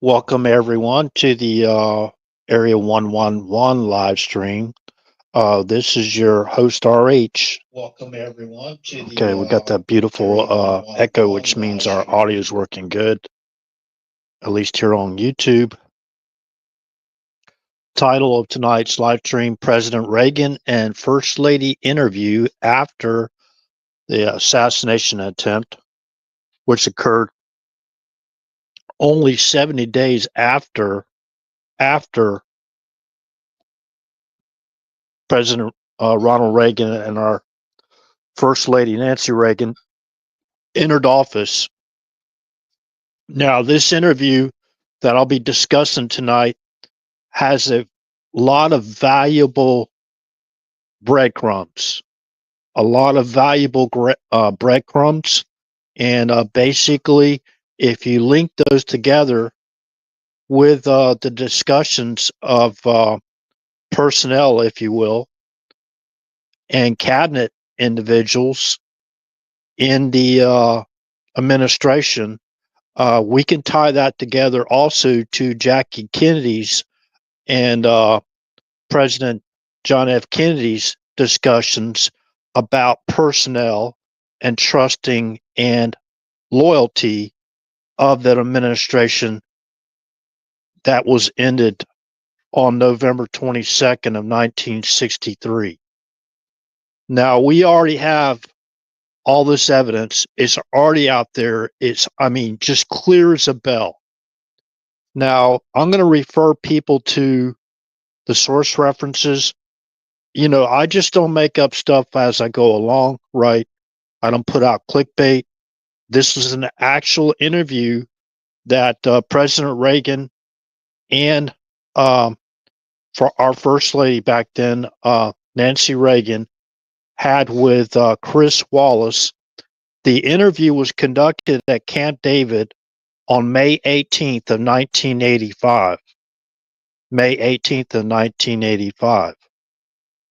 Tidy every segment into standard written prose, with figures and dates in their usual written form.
Welcome everyone to the Area 111 live stream. This is your host RH. Welcome everyone to the Okay, we got that beautiful echo, which means our audio is working good, at least here on YouTube. Title of tonight's live stream: President Reagan and First Lady interview after the assassination attempt, which occurred only 70 days after President Ronald Reagan and our First Lady Nancy Reagan entered office. Now, this interview that I'll be discussing tonight has a lot of valuable breadcrumbs, breadcrumbs. And basically, if you link those together with the discussions of personnel, if you will, and cabinet individuals in the administration, we can tie that together also to Jackie Kennedy's and President John F. Kennedy's discussions about personnel and trusting and loyalty of that administration that was ended on November 22nd of 1963. Now, we already have all this evidence. It's already out there. Just clear as a bell. Now, I'm going to refer people to the source references. I just don't make up stuff as I go along, right? I don't put out clickbait. This is an actual interview that President Reagan and for our First Lady back then, Nancy Reagan, had with Chris Wallace. The interview was conducted at Camp David on May 18th of 1985. May 18th of 1985.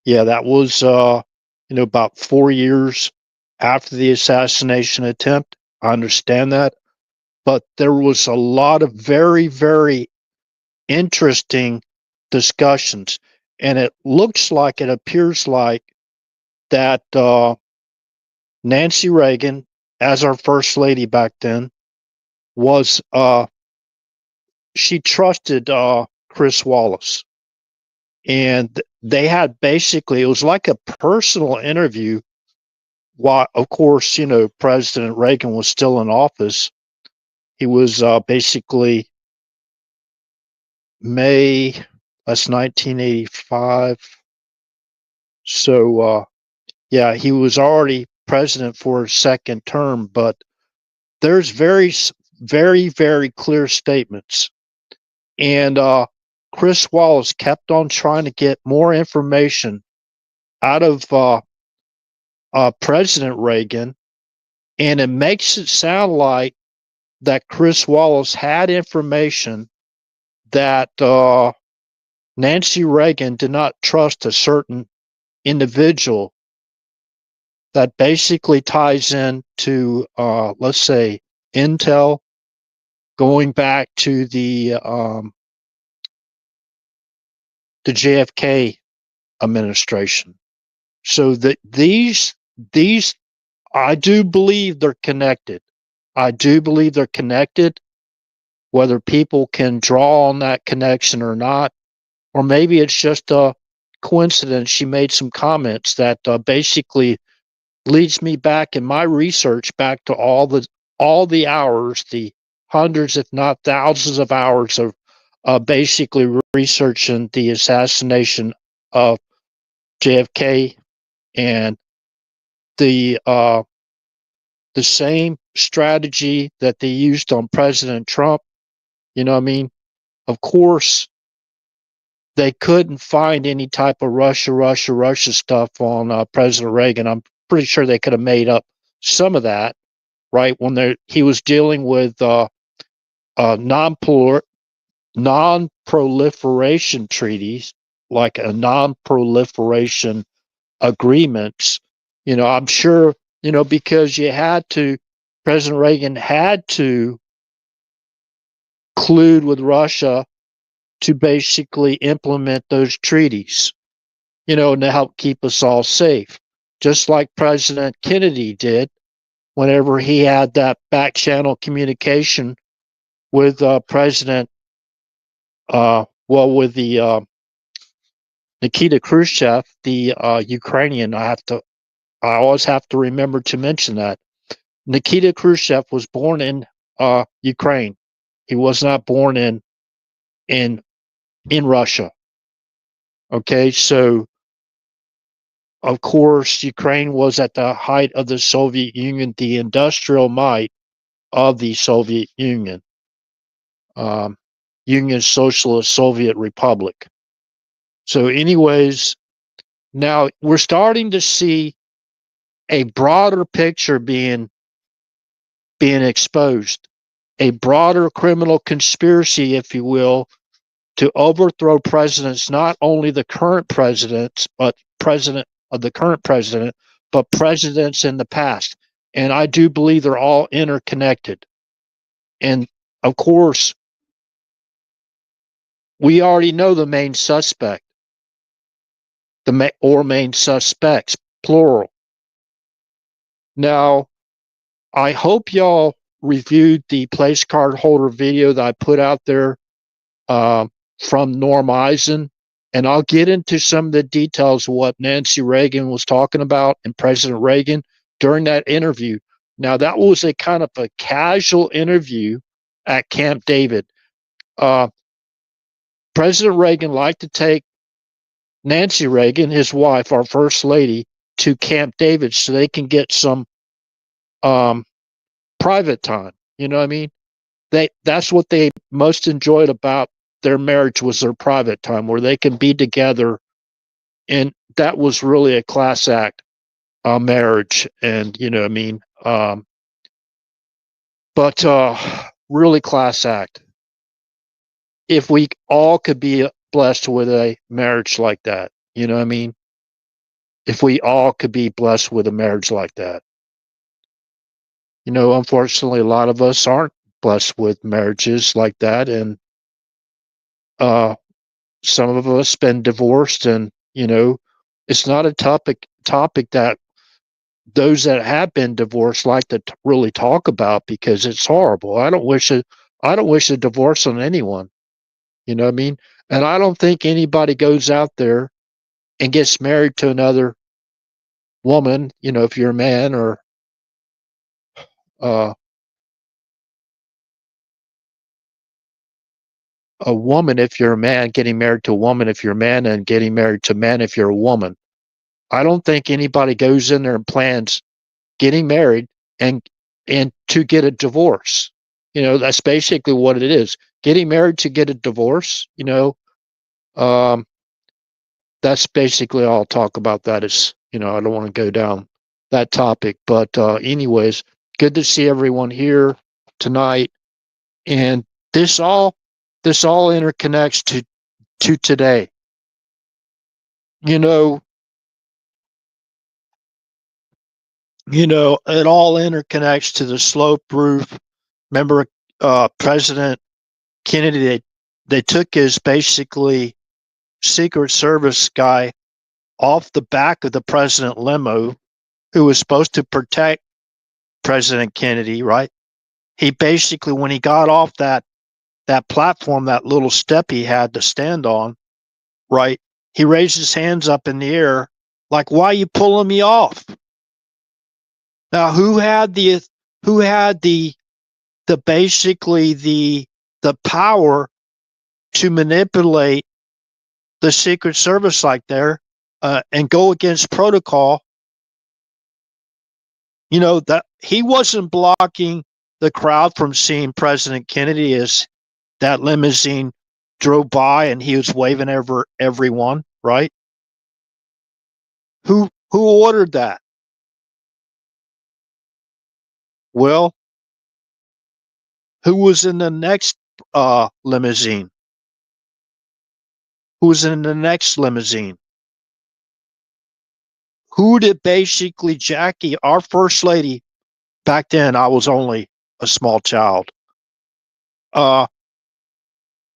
Yeah, that was, about 4 years after the assassination attempt. I understand that. But there was a lot of very, very interesting discussions. And it appears like that Nancy Reagan, as our First Lady back then, was she trusted Chris Wallace. And they had basically, it was like a personal interview. While, of course, President Reagan was still in office. He was basically May, that's 1985. So, yeah, he was already president for a second term, but there's very, very, very clear statements. And Chris Wallace kept on trying to get more information out of President Reagan, and it makes it sound like that Chris Wallace had information that Nancy Reagan did not trust a certain individual. That basically ties into, let's say, intel going back to the JFK administration. So these, I do believe they're connected. Whether people can draw on that connection or not, or maybe it's just a coincidence. She made some comments that basically leads me back in my research back to all the hours, the hundreds, if not thousands of hours of basically researching the assassination of JFK, and the same strategy that they used on President Trump. Of course, they couldn't find any type of Russia stuff on President Reagan. I'm pretty sure they could have made up some of that, right? When he was dealing with non-proliferation treaties, like a non-proliferation agreements. I'm sure, because President Reagan had to collude with Russia to basically implement those treaties, and to help keep us all safe. Just like President Kennedy did whenever he had that back channel communication with President, with the Nikita Khrushchev, the Ukrainian. I always have to remember to mention that Nikita Khrushchev was born in Ukraine. He was not born in Russia. Okay, so of course Ukraine was at the height of the Soviet Union, the industrial might of the Soviet Union, Union Socialist Soviet Republic. So, anyways, now we're starting to see a broader picture being exposed, a broader criminal conspiracy, if you will, to overthrow presidents, not only the current presidents, but president of the current president, but presidents in the past. And I do believe they're all interconnected. And of course, we already know the main suspect, main suspects, plural. Now, I hope y'all reviewed the place card holder video that I put out there from Norm Eisen, and I'll get into some of the details of what Nancy Reagan was talking about and President Reagan during that interview. Now, that was a kind of a casual interview at Camp David. President Reagan liked to take Nancy Reagan, his wife, our first lady, to Camp David so they can get some private time. You know what I mean? That's what they most enjoyed about their marriage, was their private time where they can be together. And that was really a class act marriage. And, you know what I mean? But really class act. If we all could be blessed with a marriage like that, you know what I mean? If we all could be blessed with a marriage like that. Unfortunately, a lot of us aren't blessed with marriages like that. And some of us been divorced, and it's not a topic that those that have been divorced like to really talk about, because it's horrible. I don't wish a divorce on anyone. You know what I mean? And I don't think anybody goes out there and gets married to another woman, if you're a man, or a woman if you're a man, getting married to a woman if you're a man, and getting married to men if you're a woman. I don't think anybody goes in there and plans getting married and to get a divorce. That's basically what it is. Getting married to get a divorce, that's basically all I'll talk about. That is, I don't want to go down that topic. But anyways, good to see everyone here tonight. And this all interconnects to today. It all interconnects to the slope roof. Remember, President Kennedy, they took his basically Secret Service guy off the back of the president limo, who was supposed to protect President Kennedy, right? He basically, when he got off that platform, that little step he had to stand on, right? He raised his hands up in the air, like, "Why are you pulling me off?" Now, who had the basically the power to manipulate the Secret Service like there and go against protocol? That he wasn't blocking the crowd from seeing President Kennedy as that limousine drove by and he was waving over everyone, right? Who ordered that? Well, who was in the next limousine? Who was in the next limousine? Who did basically Jackie, our first lady, back then I was only a small child.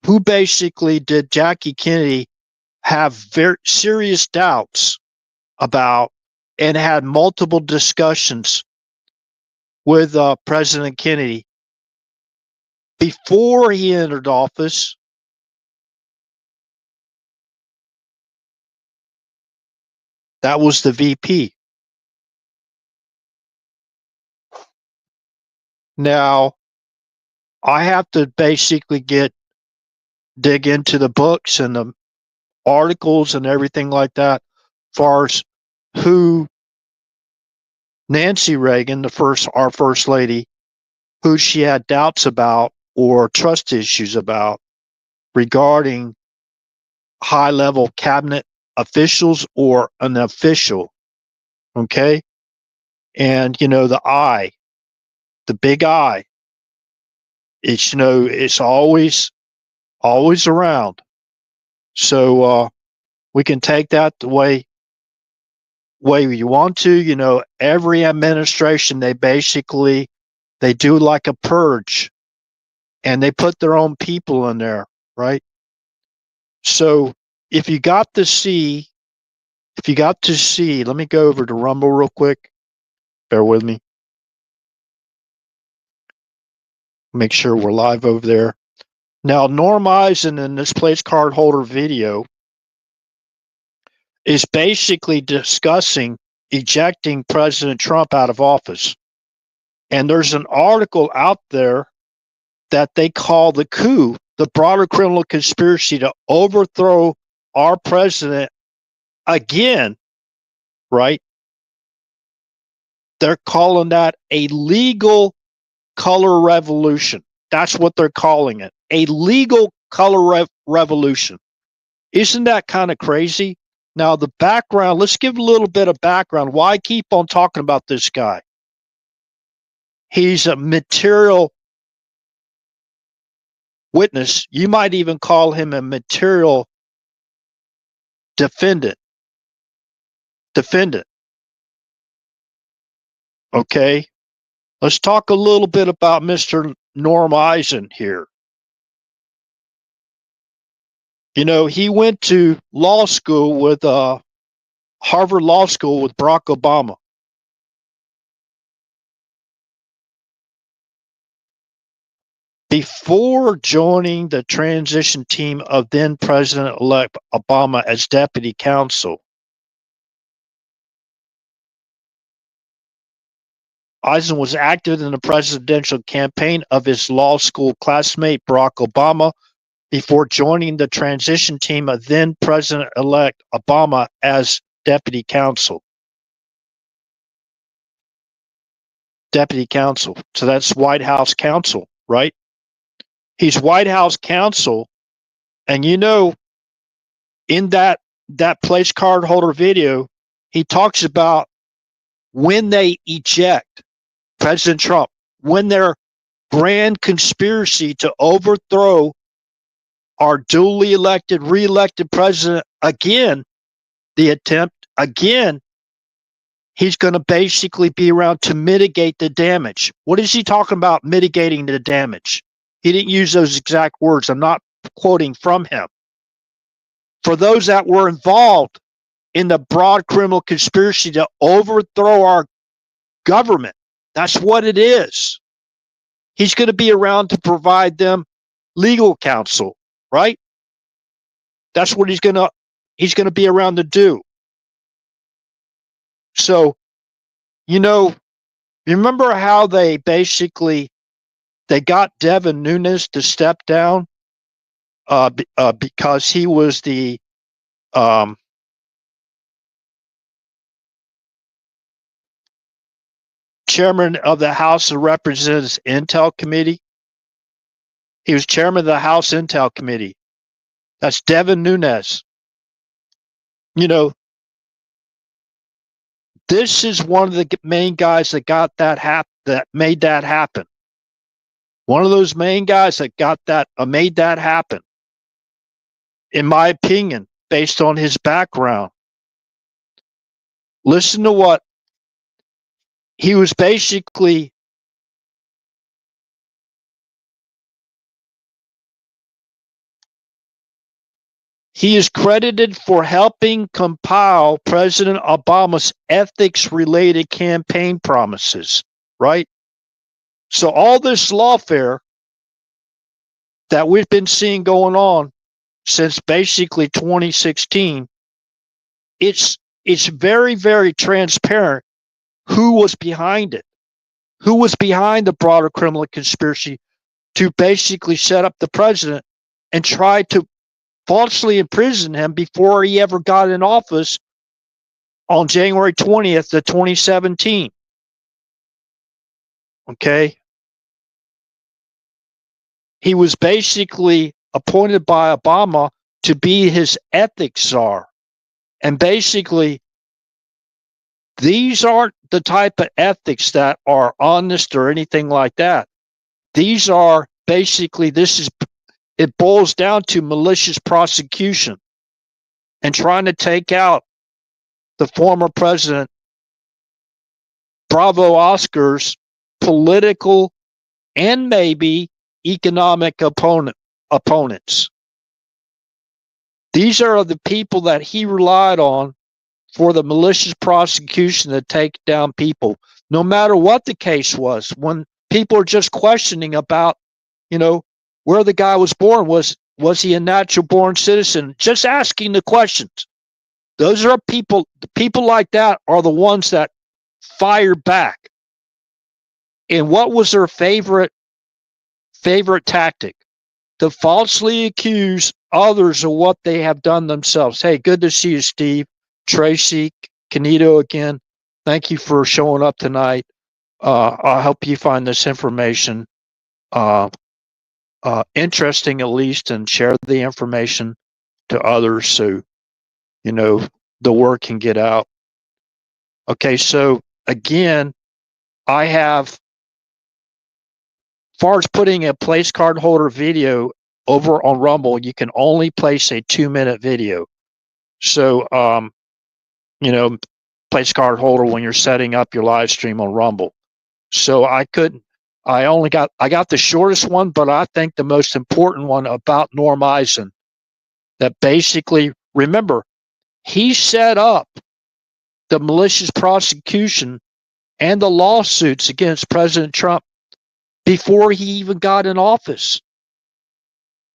who basically did Jackie Kennedy have very serious doubts about and had multiple discussions with President Kennedy before he entered office. That was the VP. Now, I have to basically dig into the books and the articles and everything like that, as far as who Nancy Reagan, our first lady, who she had doubts about or trust issues about regarding high level cabinet officials or an official. Okay. And, the big I, it's always around. So, we can take that the way you want to. Every administration, they do like a purge, and they put their own people in there, right? So if you got to see, let me go over to Rumble real quick. Bear with me. Make sure we're live over there. Now, Norm Eisen in this place card holder video is basically discussing ejecting President Trump out of office. And there's an article out there that they call the coup, the broader criminal conspiracy to overthrow our president again, right? They're calling that a legal color revolution. That's what they're calling it. A legal color revolution. Isn't that kind of crazy? Now, the background, let's give a little bit of background. Why keep on talking about this guy? He's a material witness. You might even call him a material defendant. Okay. Let's talk a little bit about Mr. Norm Eisen here. He went to law school with Harvard Law School with Barack Obama. Before joining the transition team of then President-elect Obama as deputy counsel, Eisen was active in the presidential campaign of his law school classmate Barack Obama before joining the transition team of then President-elect Obama as deputy counsel. Deputy counsel. So that's White House counsel, right? He's White House counsel. And in that place card holder video, he talks about when they eject President Trump, when their grand conspiracy to overthrow our duly elected, re-elected president again, the attempt again, he's going to basically be around to mitigate the damage. What is he talking about, mitigating the damage? He didn't use those exact words. I'm not quoting from him. For those that were involved in the broad criminal conspiracy to overthrow our government, that's what it is. He's going to be around to provide them legal counsel, right? That's what he's going to be around to do. So, remember how they got Devin Nunes to step down because he was the chairman of the House of Representatives Intel Committee. He was chairman of the House Intel Committee. That's Devin Nunes. This is one of the main guys that that made that happen. One of those main guys that made that happen. In my opinion, based on his background. Listen to what he was basically He is credited for helping compile President Obama's ethics-related campaign promises, right? So all this lawfare that we've been seeing going on since basically 2016, it's very, very transparent who was behind it, who was behind the broader criminal conspiracy to basically set up the president and try to falsely imprison him before he ever got in office on January 20th of 2017. Okay. He was basically appointed by Obama to be his ethics czar. And basically, these aren't the type of ethics that are honest or anything like that. These are basically, it boils down to malicious prosecution and trying to take out the former president, Bravo Oscar's political and maybe economic opponents. These are the people that he relied on for the malicious prosecution to take down people, no matter what the case was. When people are just questioning about, where the guy was born, was he a natural born citizen? Just asking the questions. Those are people like that are the ones that fire back. And what was their favorite tactic? To falsely accuse others of what they have done themselves. Hey, good to see you, Steve. Tracy, Canito again. Thank you for showing up tonight. I hope you find this information interesting, at least, and share the information to others so, the word can get out. Okay, so again, I have, as far as putting a place card holder video over on Rumble, you can only place a 2-minute video. So, place card holder when you're setting up your live stream on Rumble. So I got the shortest one, but I think the most important one about Norm Eisen, that basically, remember, he set up the malicious prosecution and the lawsuits against President Trump before he even got in office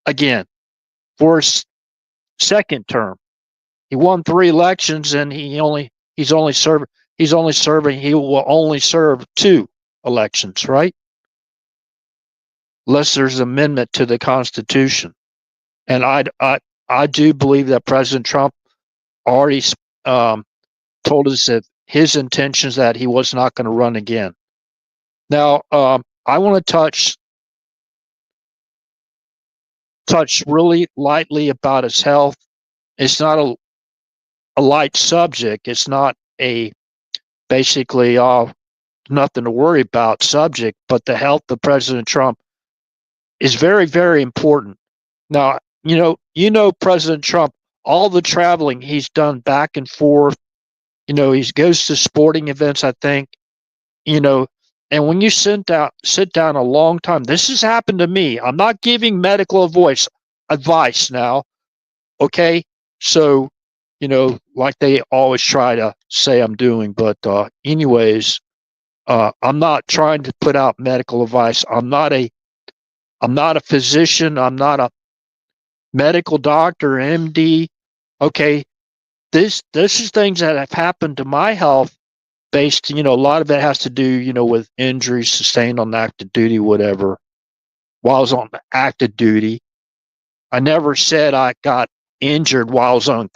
again for his second term. He won 3 elections and he will only serve 2 elections, right? Unless there's an amendment to the Constitution. And I do believe that President Trump already told us that his intentions that he was not going to run again. Now, I want to touch really lightly about his health. It's not a light subject. It's not a basically nothing to worry about subject, but the health of President Trump is very, very important. Now, President Trump, all the traveling he's done back and forth, he goes to sporting events, I think, and when you sit down a long time, this has happened to me. I'm not giving medical advice now. Okay. So, like they always try to say I'm doing, but anyways, I'm not trying to put out medical advice. I'm not a physician. I'm not a medical doctor, MD. Okay. This is things that have happened to my health based, a lot of it has to do, with injuries sustained on active duty, whatever. While I was on active duty, I never said I got injured while I was on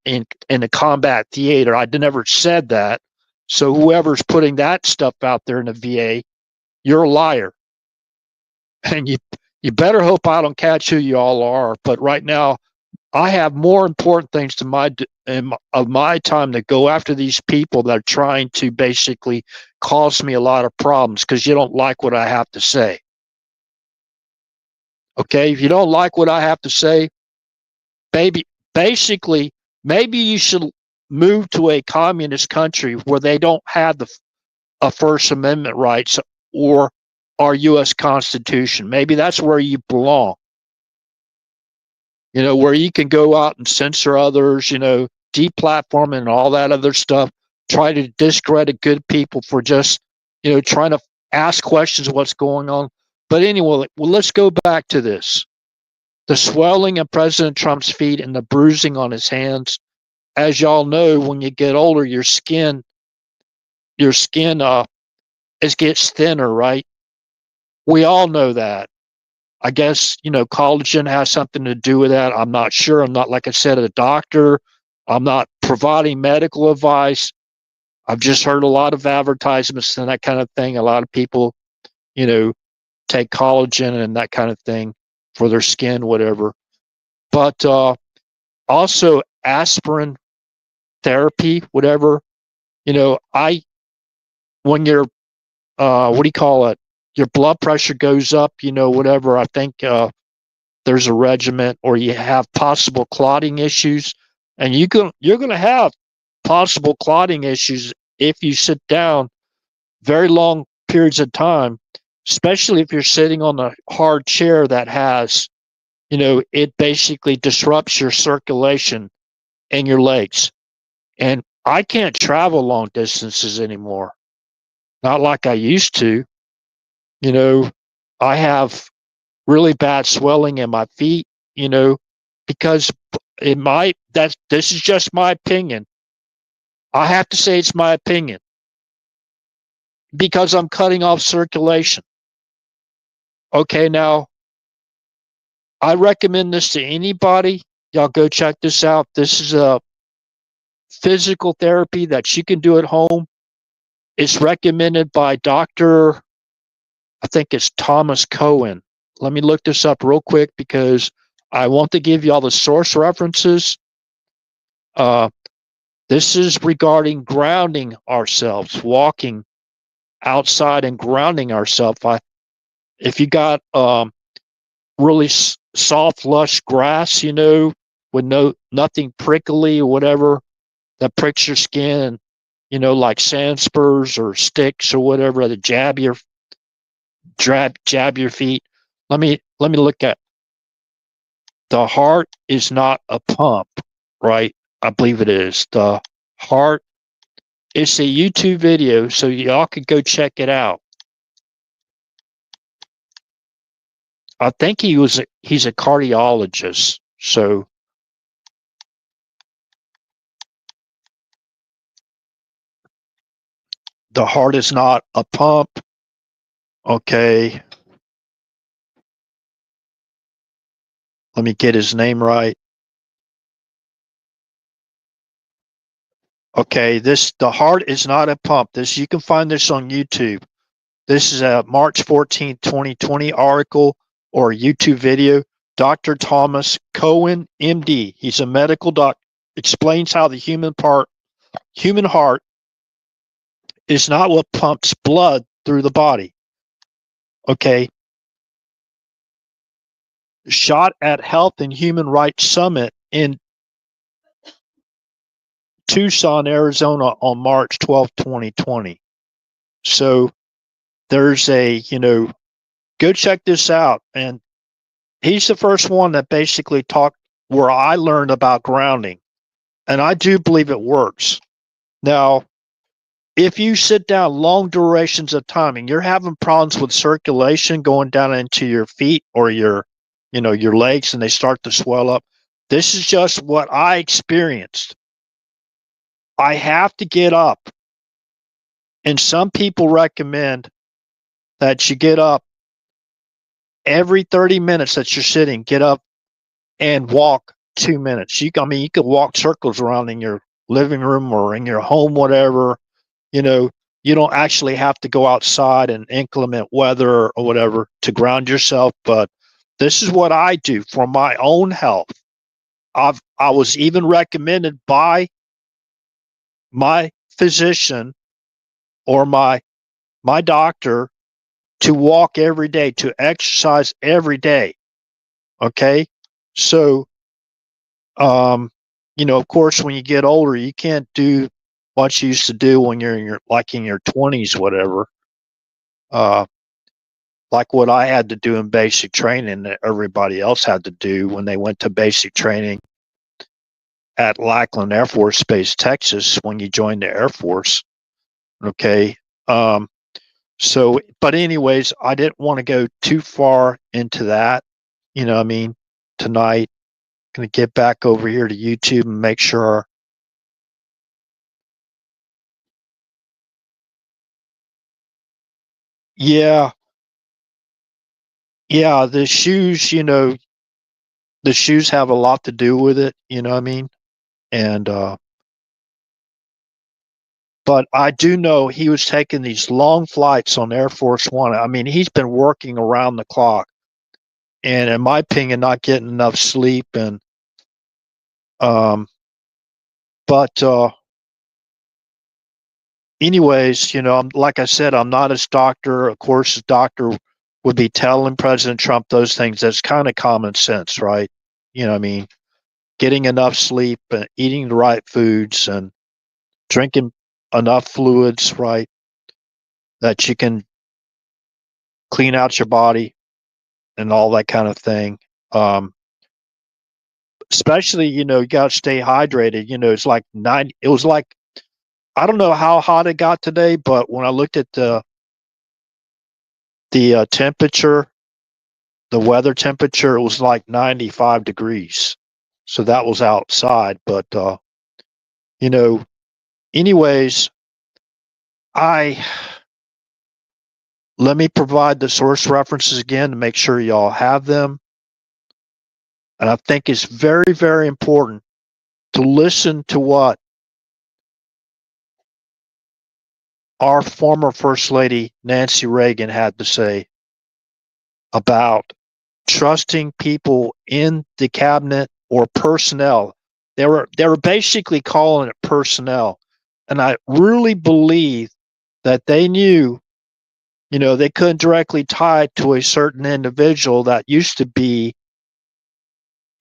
in the combat theater. I never said that. So whoever's putting that stuff out there in the VA, you're a liar. And you better hope I don't catch who you all are. But right now, I have more important things of my time to go after these people that are trying to basically cause me a lot of problems because you don't like what I have to say. Okay, if you don't like what I have to say, basically, maybe you should move to a communist country where they don't have a First Amendment rights or our U.S. Constitution. Maybe that's where you belong. where you can go out and censor others, deplatform and all that other stuff, try to discredit good people for just, trying to ask questions of what's going on. But anyway, well, let's go back to this. The swelling of President Trump's feet and the bruising on his hands. As y'all know, when you get older, your skin it gets thinner, right? We all know that. I guess, collagen has something to do with that. I'm not sure. I'm not, like I said, a doctor. I'm not providing medical advice. I've just heard a lot of advertisements and that kind of thing. A lot of people, take collagen and that kind of thing for their skin, whatever. But also aspirin therapy, whatever. When you're, what do you call it? Your blood pressure goes up, whatever. I think there's a regimen, or you have possible clotting issues, and you're going to have possible clotting issues if you sit down very long periods of time, especially if you're sitting on a hard chair that has, it basically disrupts your circulation in your legs. And I can't travel long distances anymore, not like I used to. I have really bad swelling in my feet, because this is just my opinion. I have to say it's my opinion because I'm cutting off circulation. Okay, now I recommend this to anybody. Y'all go check this out. This is a physical therapy that you can do at home. It's recommended by Dr. I think it's Thomas Cohen. Let me look this up real quick because I want to give you all the source references. This is regarding grounding ourselves, walking outside and grounding ourselves. If you got really soft, lush grass, with nothing prickly or whatever that pricks your skin, like sand spurs or sticks or whatever that jab your feet. Let me look at. The heart is not a pump, right? I believe it is. The heart. It's a YouTube video, so y'all could go check it out. I think he's a cardiologist, so the heart is not a pump. Okay. Let me get his name right. Okay, the heart is not a pump. You can find this on YouTube. This is a March 14th, 2020 article or YouTube video. Dr. Thomas Cohen, MD. He's a medical doc. Explains how the human heart is not what pumps blood through the body. Okay. Shot at Health and Human Rights Summit in Tucson, Arizona on March 12th, 2020. So there's go check this out. And he's the first one that basically talked where I learned about grounding. And I do believe it works. Now, if you sit down long durations of time and you're having problems with circulation going down into your feet or your legs and they start to swell up, this is just what I experienced. I have to get up. And some people recommend that you get up every 30 minutes that you're sitting, get up and walk 2 minutes. You could walk circles around in your living room or in your home, whatever. You don't actually have to go outside in inclement weather or whatever to ground yourself. But this is what I do for my own health. I was even recommended by my physician or my doctor to walk every day, to exercise every day. Okay. So, of course, when you get older, you can't do what you used to do when you're in your 20s, whatever. like what I had to do in basic training that everybody else had to do when they went to basic training at Lackland Air Force Base, Texas, when you joined the Air Force. Okay. So, but anyways, I didn't want to go too far into that. You know what I mean? Tonight, going to get back over here to YouTube and make sure. Yeah. Yeah. The shoes, the shoes have a lot to do with it. You know what I mean? And, but I do know he was taking these long flights on Air Force One. I mean, he's been working around the clock, and in my opinion, not getting enough sleep. And um, but anyways, like I said, I'm not his doctor. Of course, his doctor would be telling President Trump those things. That's kind of common sense, right? You know what I mean? Getting enough sleep and eating the right foods and drinking enough fluids, right? That you can clean out your body and all that kind of thing. Um, Especially, you got to stay hydrated. It's like 90, it was like, I don't know how hot it got today, but when I looked at the temperature, the weather temperature, it was like 95 degrees. So that was outside. But, you know, anyways, I let me provide the source references again to make sure y'all have them. And I think it's very, very important to listen to what our former First Lady Nancy Reagan had to say about trusting people in the cabinet or personnel. They were basically calling it personnel. And I really believe that they knew, they couldn't directly tie it to a certain individual that used to be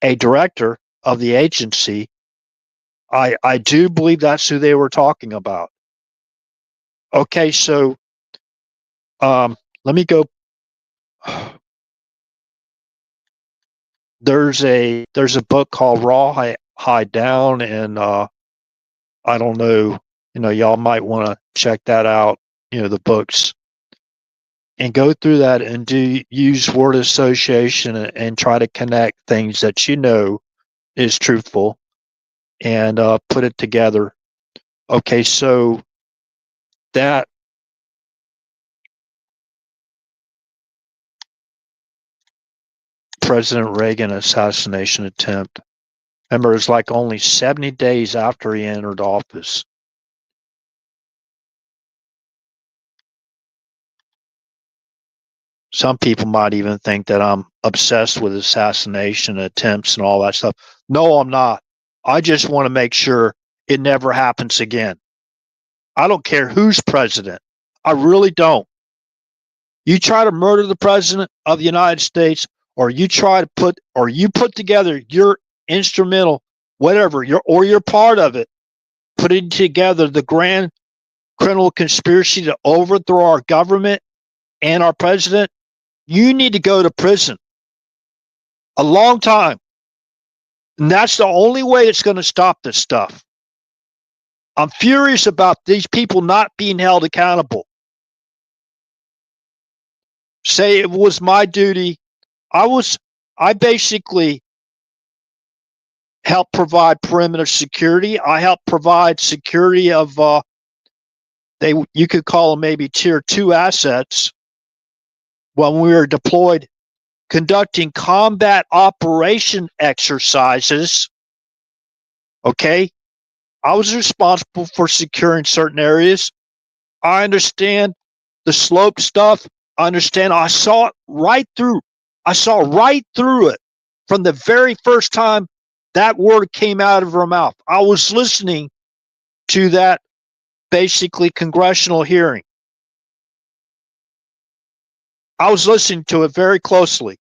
a director of the agency. I do believe that's who they were talking about. Okay, so let me go. There's a book called Raw High Down, and I don't know, y'all might want to check that out. The books, and go through that and use word association and try to connect things that is truthful and put it together. Okay, so that President Reagan assassination attempt. Remember, it was like only 70 days after he entered office. Some people might even think that I'm obsessed with assassination attempts and all that stuff. No, I'm not. I just want to make sure it never happens again. I don't care who's president. I really don't. You try to murder the president of the United States, or you put together your instrumental, whatever, you're part of it, putting together the grand criminal conspiracy to overthrow our government and our president, you need to go to prison a long time. And that's the only way it's going to stop this stuff. I'm furious about these people not being held accountable. Say it was my duty. I basically helped provide perimeter security. I helped provide security of you could call them maybe tier 2 assets when we were deployed conducting combat operation exercises. Okay? I was responsible for securing certain areas. I understand the slope stuff. I understand. I saw it right through. I saw right through it from the very first time that word came out of her mouth. I was listening to that basically congressional hearing. I was listening to it very closely.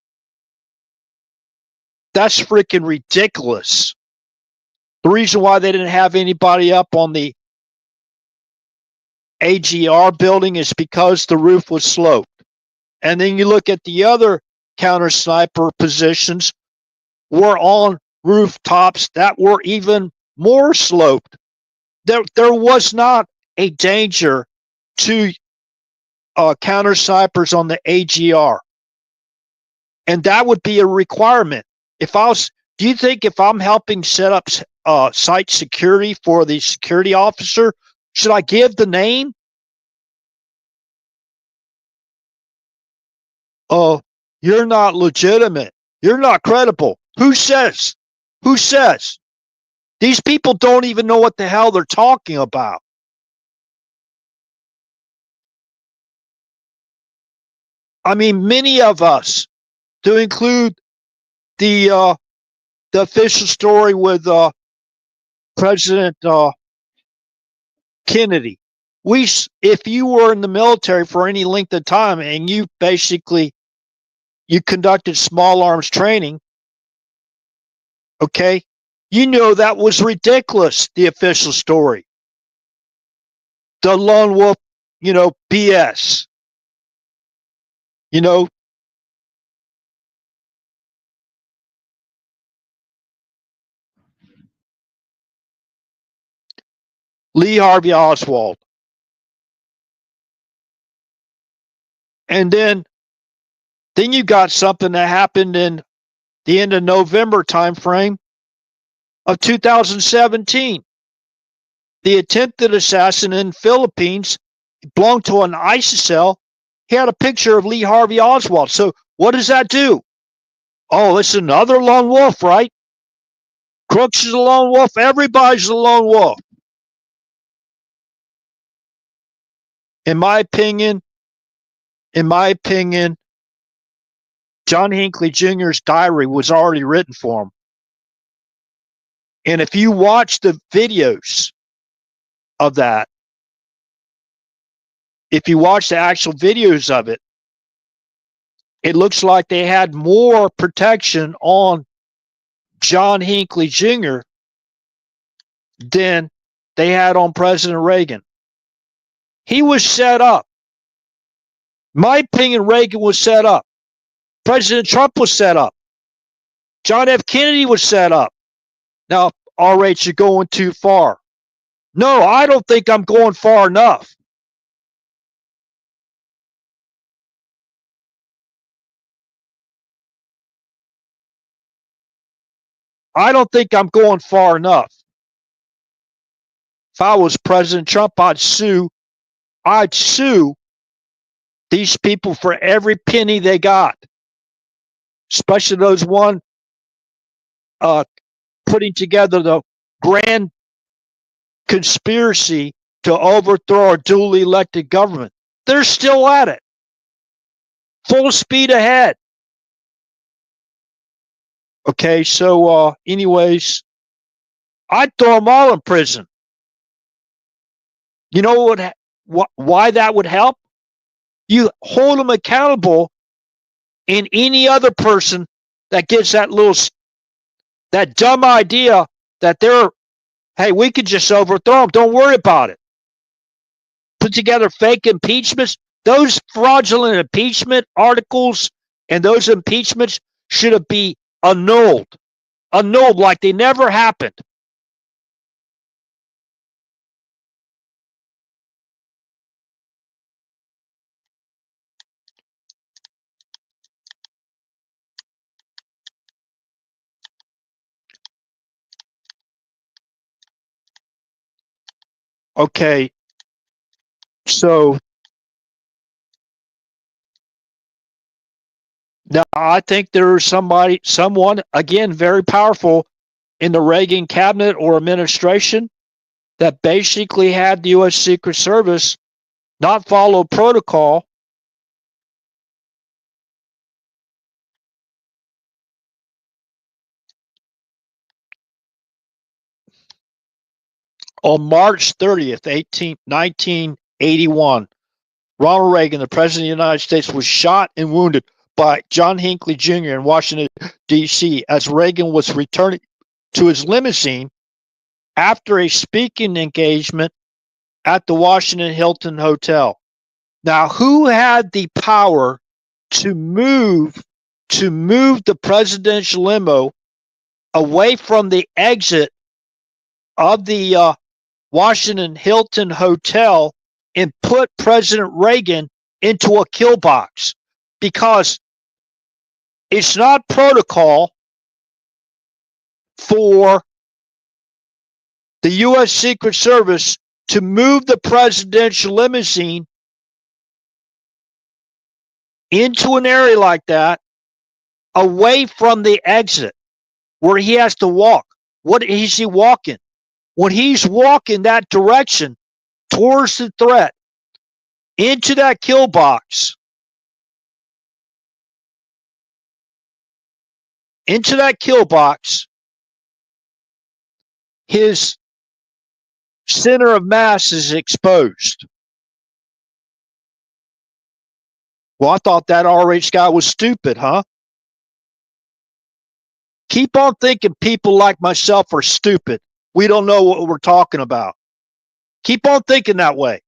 That's freaking ridiculous. The reason why they didn't have anybody up on the AGR building is because the roof was sloped. And then you look at the other counter sniper positions were on rooftops that were even more sloped. There was not a danger to counter snipers on the AGR. And that would be a requirement. If I was, do you think if I'm helping set up site security for the security officer, should I give the name? Oh, you're not legitimate. You're not credible. Who says? Who says? These people don't even know what the hell they're talking about. I mean, many of us, to include the official story with President Kennedy. If you were in the military for any length of time and you conducted small arms training, okay, you know that was ridiculous. The official story, the lone wolf, BS. You know, Lee Harvey Oswald, and then you got something that happened in the end of November timeframe of 2017. The attempted assassin in the Philippines belonged to an ISIS cell. He had a picture of Lee Harvey Oswald. So what does that do? Oh, it's another lone wolf, right? Crooks is a lone wolf. Everybody's a lone wolf. In my opinion, John Hinckley Jr.'s diary was already written for him. And if you watch the videos of that, if you watch the actual videos of it, it looks like they had more protection on John Hinckley Jr. than they had on President Reagan. He was set up. In my opinion, Reagan was set up. President Trump was set up. John F. Kennedy was set up. Now, all right, you're going too far. No, I don't think I'm going far enough. I don't think I'm going far enough. If I was President Trump, I'd sue these people for every penny they got, especially those one putting together the grand conspiracy to overthrow a duly elected government. They're still at it, full speed ahead. Okay, so anyways, I'd throw them all in prison. You know why that would help? You hold them accountable, and any other person that gets that dumb idea that hey, we could just overthrow them. Don't worry about it. Put together fake impeachments. Those fraudulent impeachment articles and those impeachments should be annulled like they never happened. Okay, so now I think there's someone, again, very powerful in the Reagan cabinet or administration that basically had the U.S. Secret Service not follow protocol. On March 30th, 1981, Ronald Reagan, the President of the United States, was shot and wounded by John Hinckley Jr. in Washington, D.C. as Reagan was returning to his limousine after a speaking engagement at the Washington Hilton Hotel. Now, who had the power to move the presidential limo away from the exit of the Washington Hilton Hotel and put President Reagan into a kill box, because it's not protocol for the U.S. Secret Service to move the presidential limousine into an area like that away from the exit where he has to walk. What is he walking? When he's walking that direction towards the threat, into that kill box, his center of mass is exposed. Well, I thought that RH guy was stupid, huh? Keep on thinking people like myself are stupid. We don't know what we're talking about. Keep on thinking that way.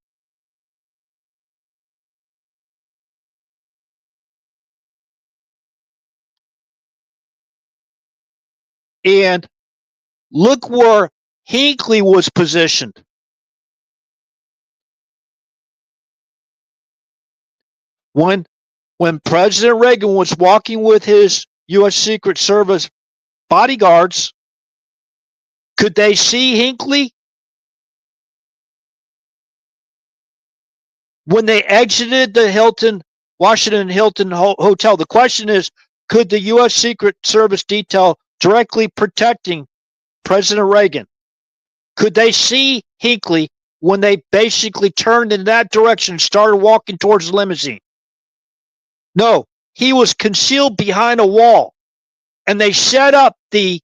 And look where Hinckley was positioned. When President Reagan was walking with his U.S. Secret Service bodyguards, could they see Hinckley? When they exited the Washington Hilton Hotel, the question is, could the U.S. Secret Service detail directly protecting President Reagan, could they see Hinckley when they basically turned in that direction and started walking towards the limousine? No, he was concealed behind a wall, and they set up the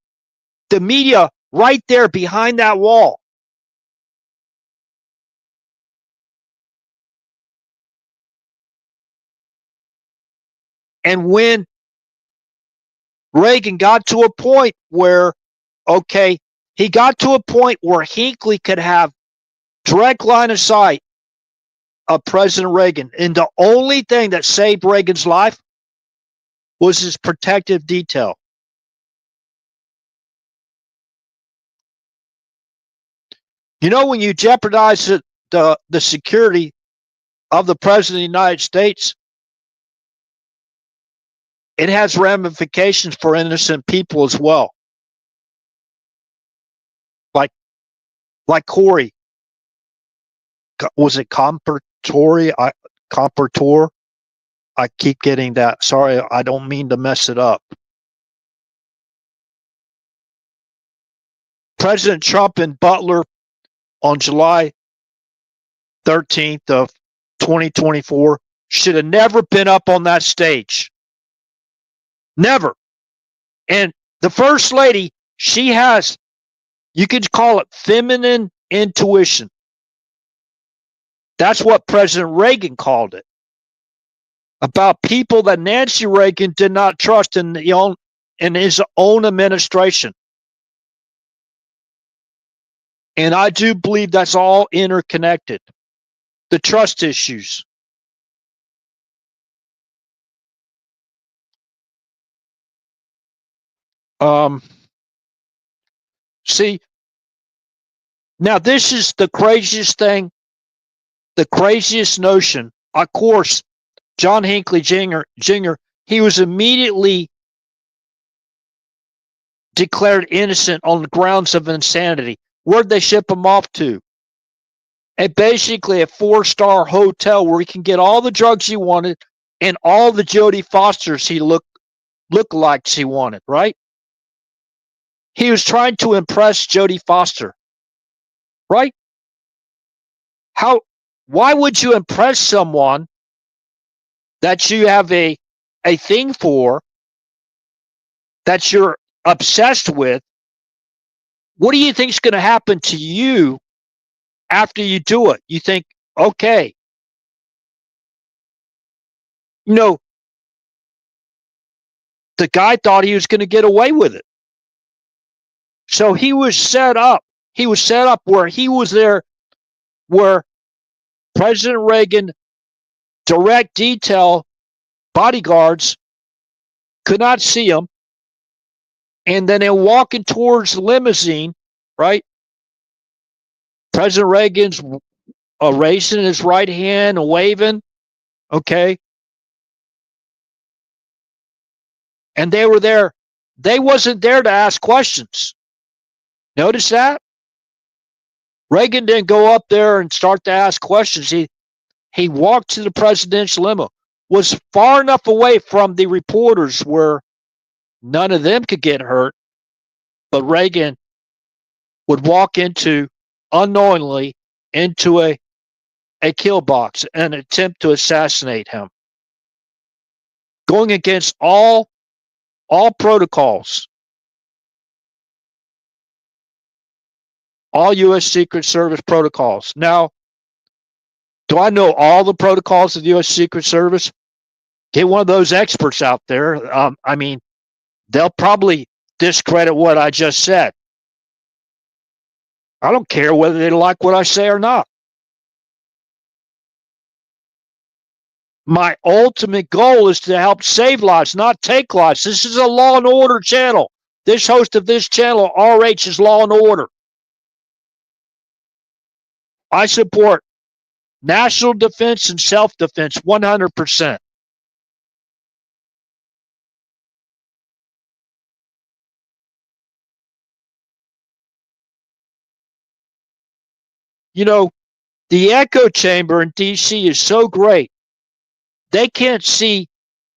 media right there behind that wall. And when Reagan got to a point where, he got to a point where Hinckley could have direct line of sight of President Reagan, and the only thing that saved Reagan's life was his protective detail. You know, when you jeopardize the security of the President of the United States, it has ramifications for innocent people as well. Like Corey. Was it Compertor? I keep getting that. Sorry, I don't mean to mess it up. President Trump and Butler on July 13th of 2024 should have never been up on that stage. Never. And the First Lady, she has, you could call it feminine intuition. That's what President Reagan called it. About people that Nancy Reagan did not trust in his own administration. And I do believe that's all interconnected. The trust issues. See, now this is the craziest thing, the craziest notion. Of course, John Hinckley Jr., he was immediately declared innocent on the grounds of insanity. Where'd they ship him off to? Basically a 4-star hotel where he can get all the drugs he wanted and all the Jodie Fosters he lookalikes he wanted, right? He was trying to impress Jodie Foster, right? Why would you impress someone that you have a thing for, that you're obsessed with? What do you think is going to happen to you after you do it? You think, okay, the guy thought he was going to get away with it. So he was set up. He was set up where he was there, where President Reagan direct detail bodyguards could not see him. And then they're walking towards the limousine, right? President Reagan's raising his right hand and waving, okay? And they were there. They wasn't there to ask questions. Notice that? Reagan didn't go up there and start to ask questions. He walked to the presidential limo, was far enough away from the reporters where none of them could get hurt, but Reagan would walk unknowingly into a kill box and attempt to assassinate him, going against all protocols, all U.S. Secret Service protocols. Now, do I know all the protocols of the U.S. Secret Service? Get one of those experts out there. I mean, they'll probably discredit what I just said. I don't care whether they like what I say or not. My ultimate goal is to help save lives, not take lives. This is a law and order channel. This host of this channel, RH, is law and order. I support national defense and self-defense 100%. You know, the echo chamber in D.C. is so great. They can't see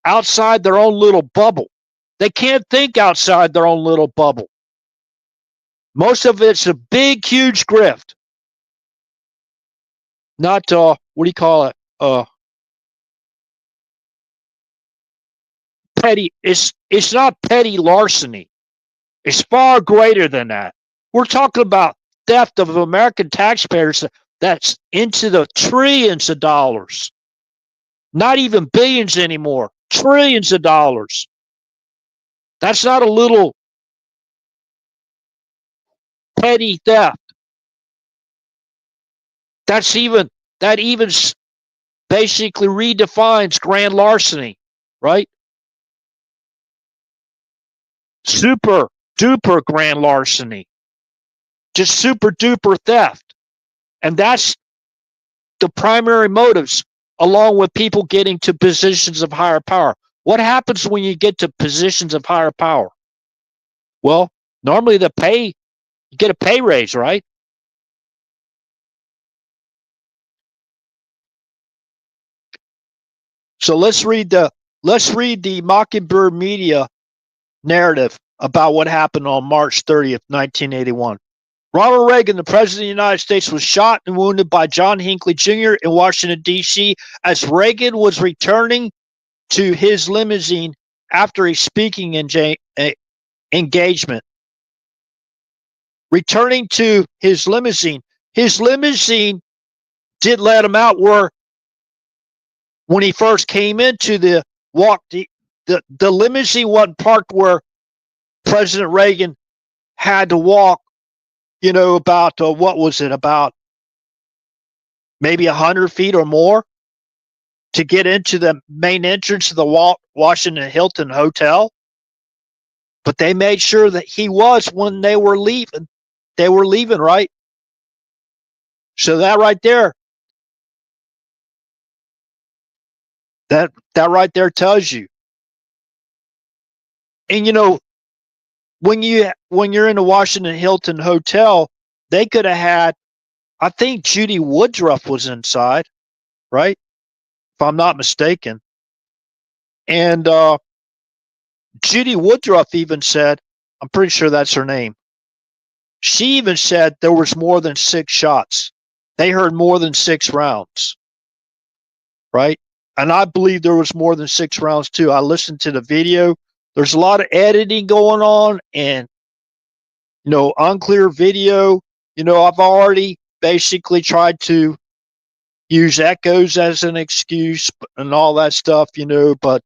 outside their own little bubble. They can't think outside their own little bubble. Most of it's a big, huge grift. Not, what do you call it? Petty. It's not petty larceny. It's far greater than that. We're talking about theft of American taxpayers that's into the trillions of dollars. Not even billions anymore. Trillions of dollars. That's not a little petty theft. That even basically redefines grand larceny, right? Super duper grand larceny. Just super duper theft. And that's the primary motives, along with people getting to positions of higher power. What happens when you get to positions of higher power? Well, normally you get a pay raise, right? So let's read the Mockingbird Media narrative about what happened on March 30th, 1981. Ronald Reagan, the President of the United States, was shot and wounded by John Hinckley Jr. in Washington, D.C. as Reagan was returning to his limousine after a speaking engagement. Returning to his limousine did let him out when he first came into the limousine wasn't parked where President Reagan had to walk, about, what was it, about maybe 100 feet or more to get into the main entrance of the Washington Hilton Hotel. But they made sure that he was when they were leaving. They were leaving, right? So that right there, that right there tells you. And when you're in the Washington Hilton Hotel, they could have had, I think Judy Woodruff was inside, right? If I'm not mistaken. And Judy Woodruff even said, I'm pretty sure that's her name. She even said there was more than 6 shots. They heard more than 6 rounds, right? And I believe there was more than 6 rounds too. I listened to the video. There's a lot of editing going on and, unclear video. I've already basically tried to use echoes as an excuse and all that stuff, but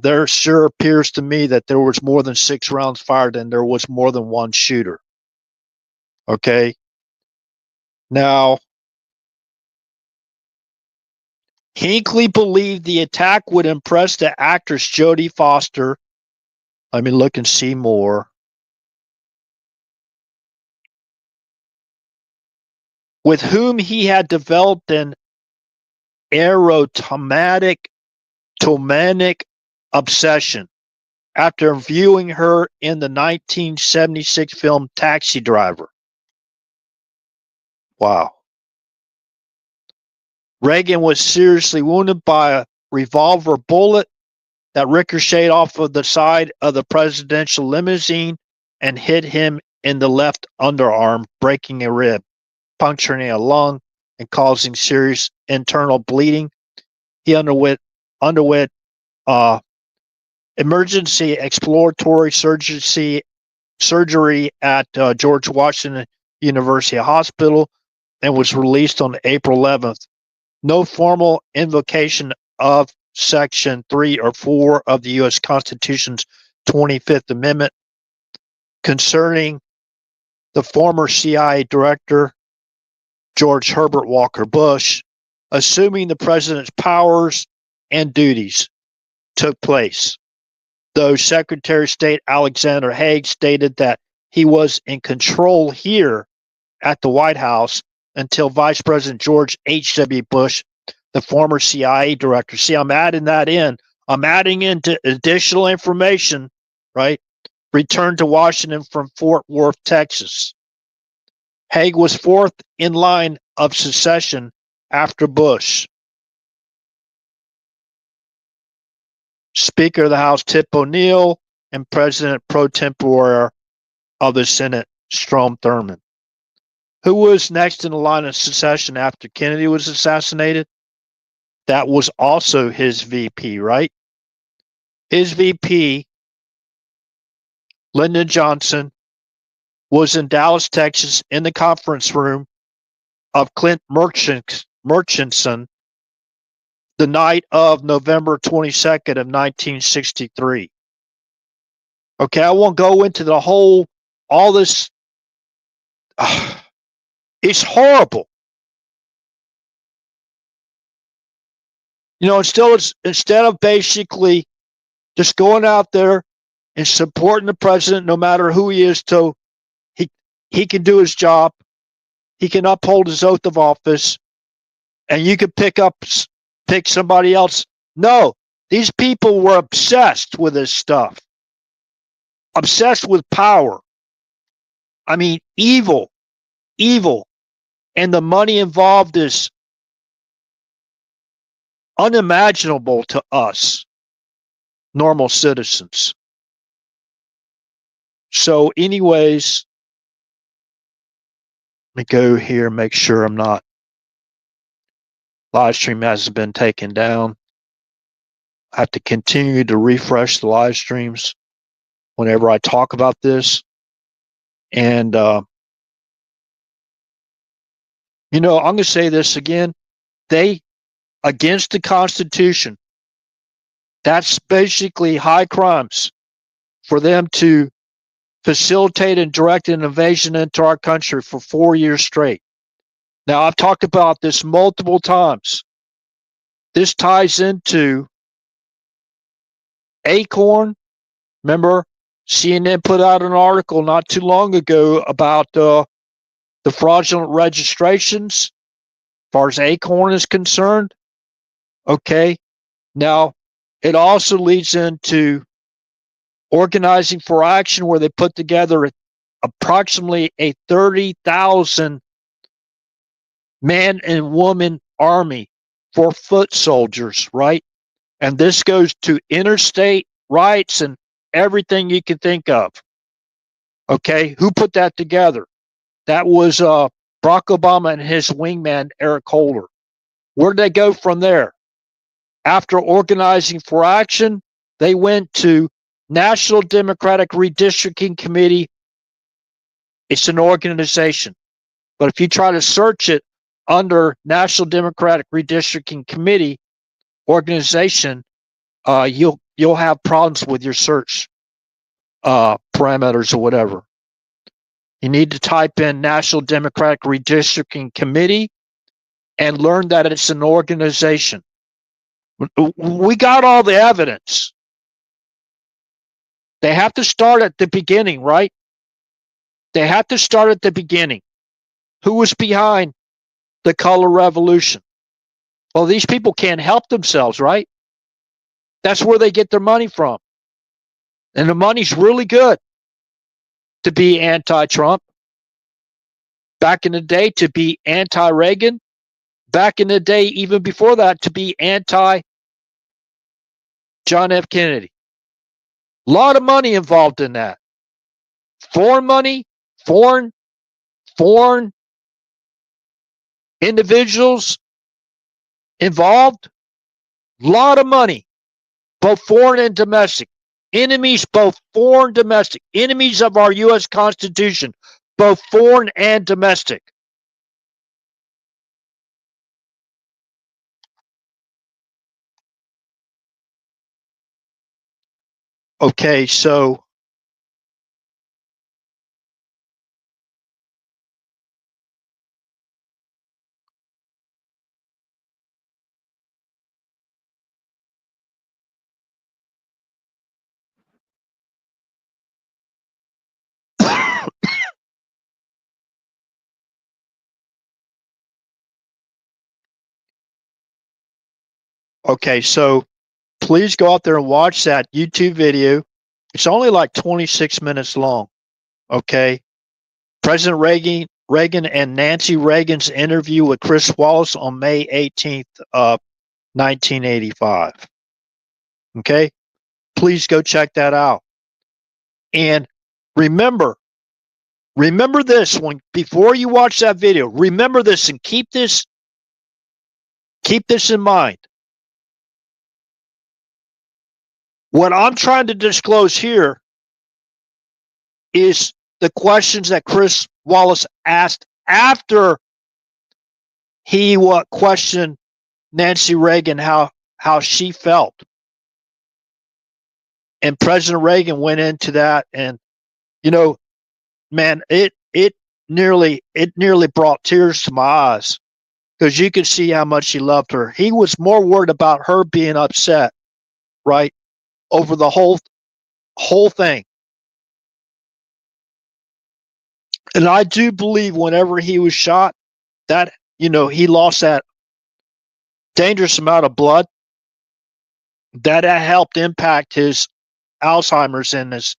there sure appears to me that there was more than 6 rounds fired and there was more than one shooter. Okay. Now, Hinckley believed the attack would impress the actress Jodie Foster. Let me look and see more. With whom he had developed an erotomanic obsession after viewing her in the 1976 film Taxi Driver. Wow. Reagan was seriously wounded by a revolver bullet that ricocheted off of the side of the presidential limousine and hit him in the left underarm, breaking a rib, puncturing a lung, and causing serious internal bleeding. He underwent emergency exploratory surgery at George Washington University Hospital and was released on April 11th. No formal invocation of Section 3 or 4 of the U.S. Constitution's 25th Amendment concerning the former CIA director, George Herbert Walker Bush, assuming the president's powers and duties took place. Though Secretary of State Alexander Haig stated that he was in control here at the White House until Vice President George H.W. Bush, the former CIA director. See, I'm adding that in. I'm adding into additional information, right? Returned to Washington from Fort Worth, Texas. Haig was fourth in line of succession after Bush. Speaker of the House Tip O'Neill and President pro tempore of the Senate Strom Thurmond. Who was next in the line of succession after Kennedy was assassinated? That was also his VP, right? His VP, Lyndon Johnson, was in Dallas, Texas, in the conference room of Clint Murchison the night of November 22nd of 1963. Okay, I won't go into the whole, all this. It's horrible. You know, instead of basically just going out there and supporting the president, no matter who he is, so he can do his job, he can uphold his oath of office, and you can pick somebody else. No, these people were obsessed with this stuff, obsessed with power. I mean, evil, and the money involved is unimaginable to us normal citizens. So anyways, let me go here, make sure I'm not, live stream hasn't been taken down. I have to continue to refresh the live streams whenever I talk about this. And, you know, I'm going to say this again. They, against the Constitution, that's basically high crimes for them to facilitate and direct an invasion into our country for 4 years straight. Now, I've talked about this multiple times. This ties into Acorn. Remember, CNN put out an article not too long ago about the fraudulent registrations as far as Acorn is concerned. Okay. Now, it also leads into Organizing for Action, where they put together approximately a 30,000 man and woman army for foot soldiers, right? And this goes to interstate rights and everything you can think of. Okay, who put that together? That was Barack Obama and his wingman, Eric Holder. Where did they go from there? After Organizing for Action, they went to National Democratic Redistricting Committee. It's an organization. But if you try to search it under National Democratic Redistricting Committee organization, you'll have problems with your search parameters or whatever. You need to type in National Democratic Redistricting Committee and learn that it's an organization. We got all the evidence. They have to start at the beginning, right? They have to start at the beginning. Who was behind the color revolution? Well, these people can't help themselves, right? That's where they get their money from. And the money's really good to be anti-Trump. Back in the day, to be anti-Reagan. Back in the day, even before that, to be anti-John F. Kennedy. A lot of money involved in that. Foreign money, foreign individuals involved. A lot of money, both foreign and domestic. Enemies, both foreign, domestic. Enemies of our U.S. Constitution, both foreign and domestic. Okay, so please go out there and watch that YouTube video. It's only like 26 minutes long. Okay. President Reagan and Nancy Reagan's interview with Chris Wallace on May 18th of 1985. Okay. Please go check that out. And remember this before you watch that video. Remember this and keep this in mind. What I'm trying to disclose here is the questions that Chris Wallace asked after he questioned Nancy Reagan how she felt. And President Reagan went into that, and man, it nearly brought tears to my eyes, because you could see how much he loved her. He was more worried about her being upset, right, over the whole thing. And I do believe whenever he was shot, that he lost that dangerous amount of blood that helped impact his Alzheimer's and his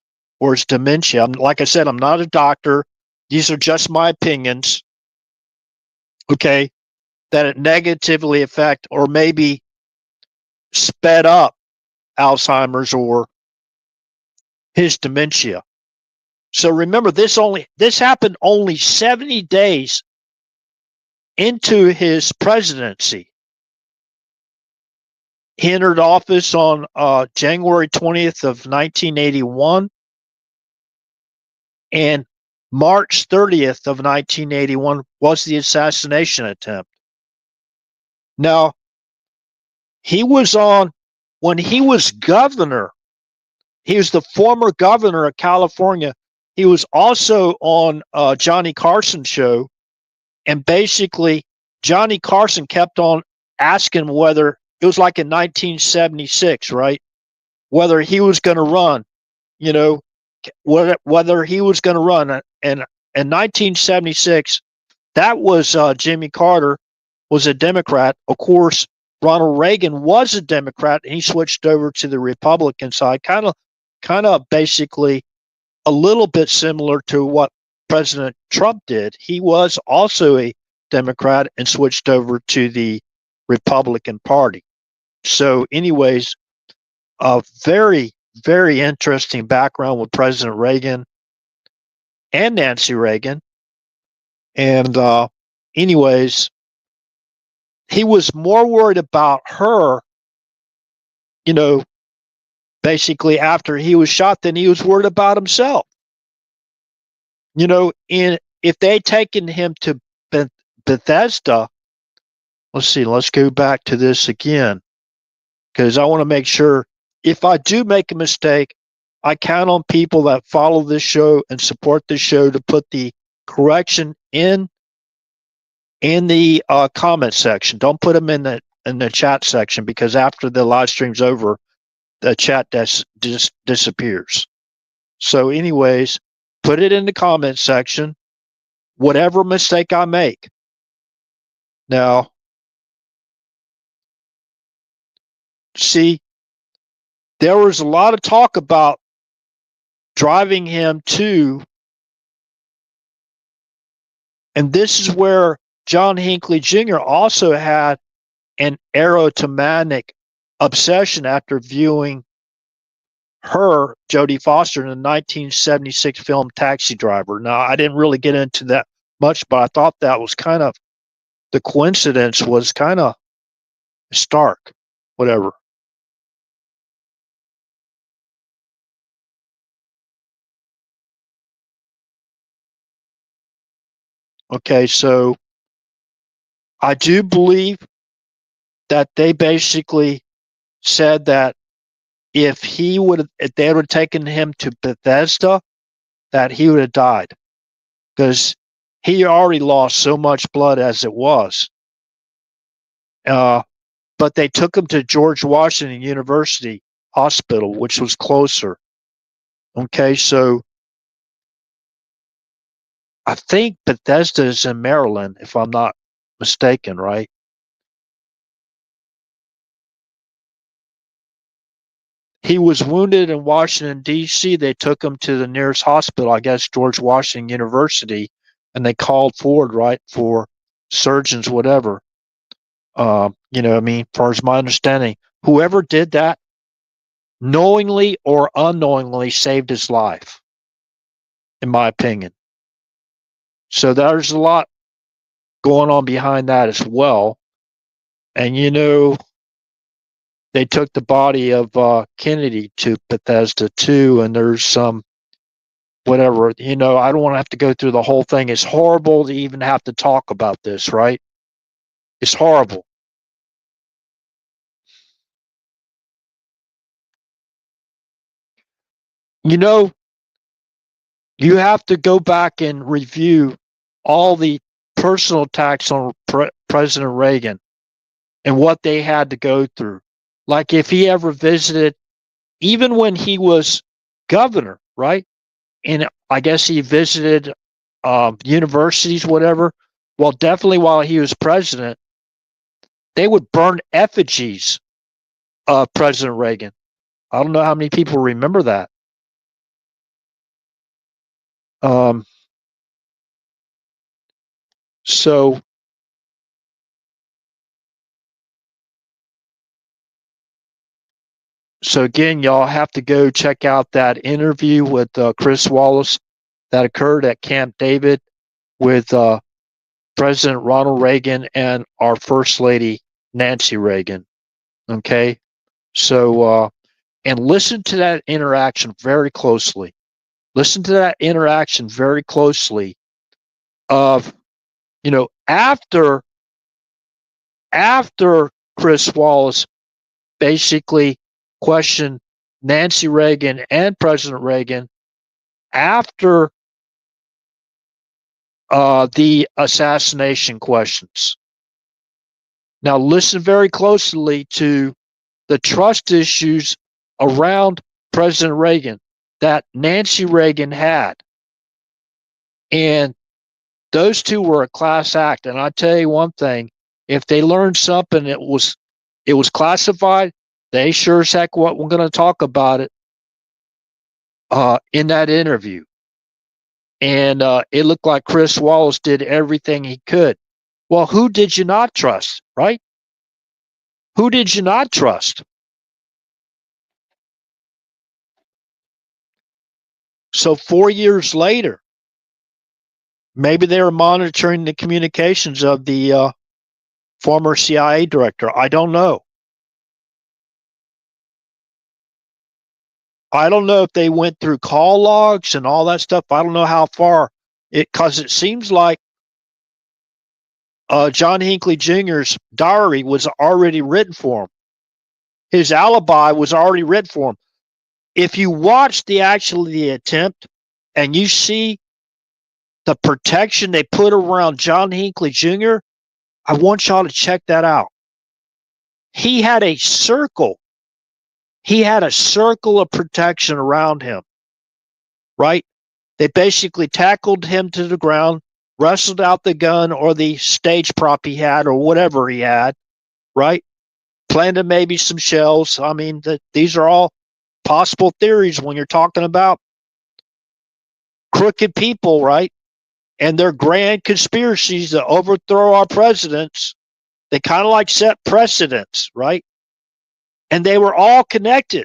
dementia. Like I said, I'm not a doctor. These are just my opinions. Okay, that it negatively affect or maybe sped up Alzheimer's or his dementia. So remember, this happened only 70 days into his presidency. He entered office on January 20th of 1981, and March 30th of 1981 was the assassination attempt. Now, when he was governor, he was the former governor of California. He was also on Johnny Carson's show, and basically Johnny Carson kept on asking whether, it was like in 1976, right, whether he was going to run, whether he was going to run. And in 1976, that was Jimmy Carter was a Democrat. Of course, Ronald Reagan was a Democrat, and he switched over to the Republican side, kind of basically a little bit similar to what President Trump did. He was also a Democrat and switched over to the Republican Party. So anyways, a very, very interesting background with President Reagan and Nancy Reagan. And anyways, he was more worried about her, basically after he was shot than he was worried about himself. If they'd taken him to Bethesda, let's go back to this again, because I want to make sure if I do make a mistake, I count on people that follow this show and support this show to put the correction in the comment section. Don't put them in in the chat section, because after the live stream's over, the chat just disappears. So anyways, put it in the comment section, whatever mistake I make. Now, see, there was a lot of talk about driving him to, and this is where John Hinckley Jr. also had an erotomanic obsession after viewing her, Jodie Foster, in the 1976 film Taxi Driver. Now, I didn't really get into that much, but I thought that was kind of, the coincidence was kind of stark, whatever. Okay, so I do believe that they basically said that if they would have taken him to Bethesda, that he would have died, because he already lost so much blood as it was. But they took him to George Washington University Hospital, which was closer. Okay, so I think Bethesda is in Maryland, if I'm not mistaken, right? He was wounded in Washington, D.C. They took him to the nearest hospital, I guess George Washington University, and they called forward, right, for surgeons, whatever. I mean, as far as my understanding, whoever did that, knowingly or unknowingly, saved his life, in my opinion. So there's a lot going on behind that as well. And, they took the body of Kennedy to Bethesda too, and there's some whatever, I don't want to have to go through the whole thing. It's horrible to even have to talk about this, right? It's horrible. You have to go back and review all the personal attacks on President Reagan and what they had to go through. Like if he ever visited, even when he was governor, right? And I guess he visited universities, whatever. Well, definitely while he was president, they would burn effigies of President Reagan. I don't know how many people remember that. So again, y'all have to go check out that interview with Chris Wallace that occurred at Camp David with President Ronald Reagan and our First Lady, Nancy Reagan. Okay? So, and listen to that interaction very closely. Listen to that interaction very closely of, after Chris Wallace basically questioned Nancy Reagan and President Reagan after the assassination questions. Now, listen very closely to the trust issues around President Reagan that Nancy Reagan had. And those two were a class act. And I tell you one thing, if they learned something, it was classified, they sure as heck we're going to talk about it in that interview. And it looked like Chris Wallace did everything he could. Well, who did you not trust, right? Who did you not trust? So 4 years later, maybe they were monitoring the communications of the former CIA director. I don't know. I don't know if they went through call logs and all that stuff. I don't know how far because it seems like John Hinckley Jr.'s diary was already written for him. His alibi was already written for him. If you watch the attempt and you see the protection they put around John Hinckley Jr., I want y'all to check that out. he had a circle. He had a circle of protection around him, right? They basically tackled him to the ground, wrestled out the gun or the stage prop he had or whatever he had, right? Planted maybe some shells. I mean, these are all possible theories when you're talking about crooked people, right? And their grand conspiracies to overthrow our presidents. They kind of like set precedents, right? And they were all connected.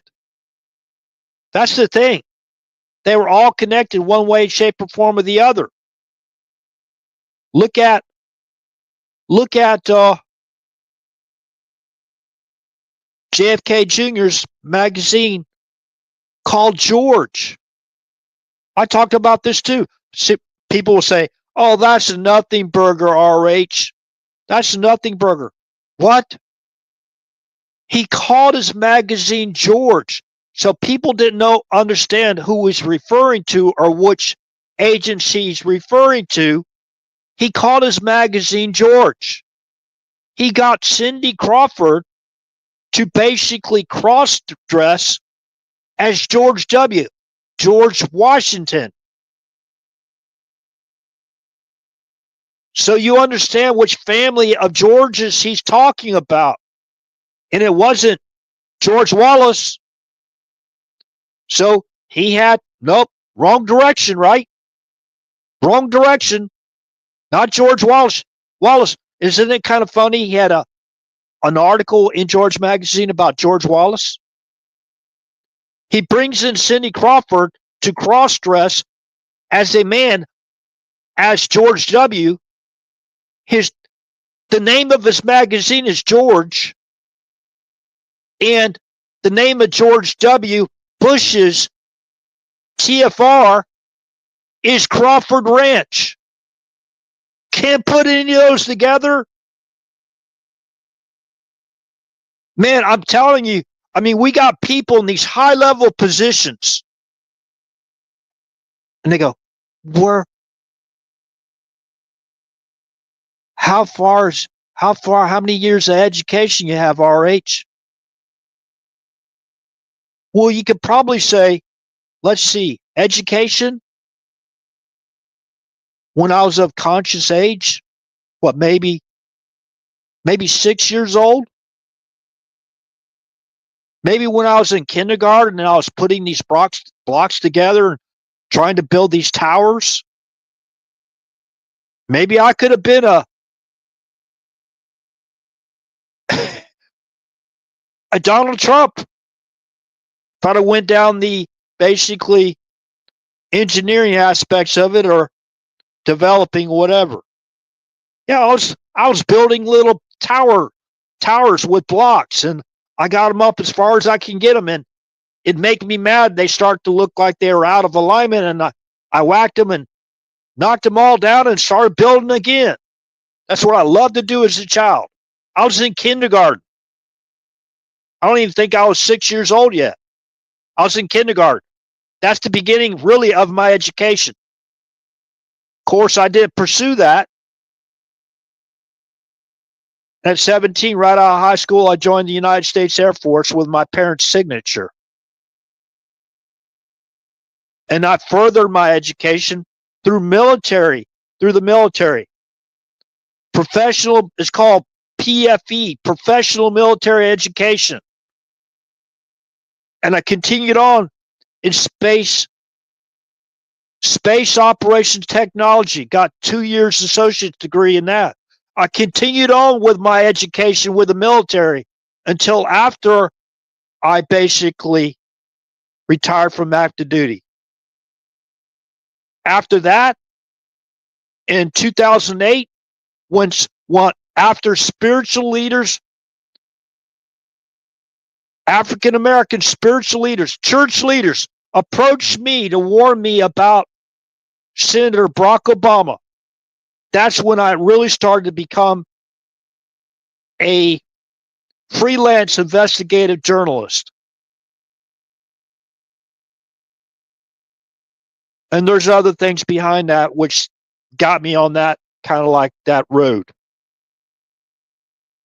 That's the thing. They were all connected one way, shape, or form or the other. Look at JFK Jr.'s magazine called George. I talked about this too. People will say, "Oh, that's a nothing burger, RH. That's a nothing burger." What? He called his magazine George. So people didn't understand who he's referring to or which agency he's referring to. He called his magazine George. He got Cindy Crawford to basically cross-dress as George W., George Washington. So you understand which family of Georges he's talking about. And it wasn't George Wallace. So he had, nope, wrong direction, right? Wrong direction. Not George Wallace. Isn't it kind of funny? He had an article in George Magazine about George Wallace. He brings in Cindy Crawford to cross-dress as a man, as George W. The name of his magazine is George, and the name of George W. Bush's TFR is Crawford Ranch. Can't put any of those together. Man, I'm telling you, I mean, we got people in these high-level positions, and they go, how many years of education you have, RH? Well, you could probably say, let's see, education, when I was of conscious age, what, maybe 6 years old? Maybe when I was in kindergarten and I was putting these blocks together and trying to build these towers. Maybe I could have been a Donald Trump if I went down the basically engineering aspects of it or developing whatever. Yeah, I was building little towers with blocks, and I got them up as far as I can get them, and it'd make me mad. They start to look like they were out of alignment, and I whacked them and knocked them all down and started building again. That's what I loved to do as a child. I was in kindergarten. I don't even think I was 6 years old yet. I was in kindergarten. That's the beginning, really, of my education. Of course, I didn't pursue that. At 17, right out of high school, I joined the United States Air Force with my parents' signature. And I furthered my education through the military. Professional, it's called PFE, Professional Military Education. And I continued on in space operations technology, got 2 years associate degree in that. I continued on with my education with the military until after I basically retired from active duty. After that, in 2008, after spiritual leaders, African American spiritual leaders, church leaders approached me to warn me about Senator Barack Obama, that's when I really started to become a freelance investigative journalist. And there's other things behind that which got me on that kind of like that road.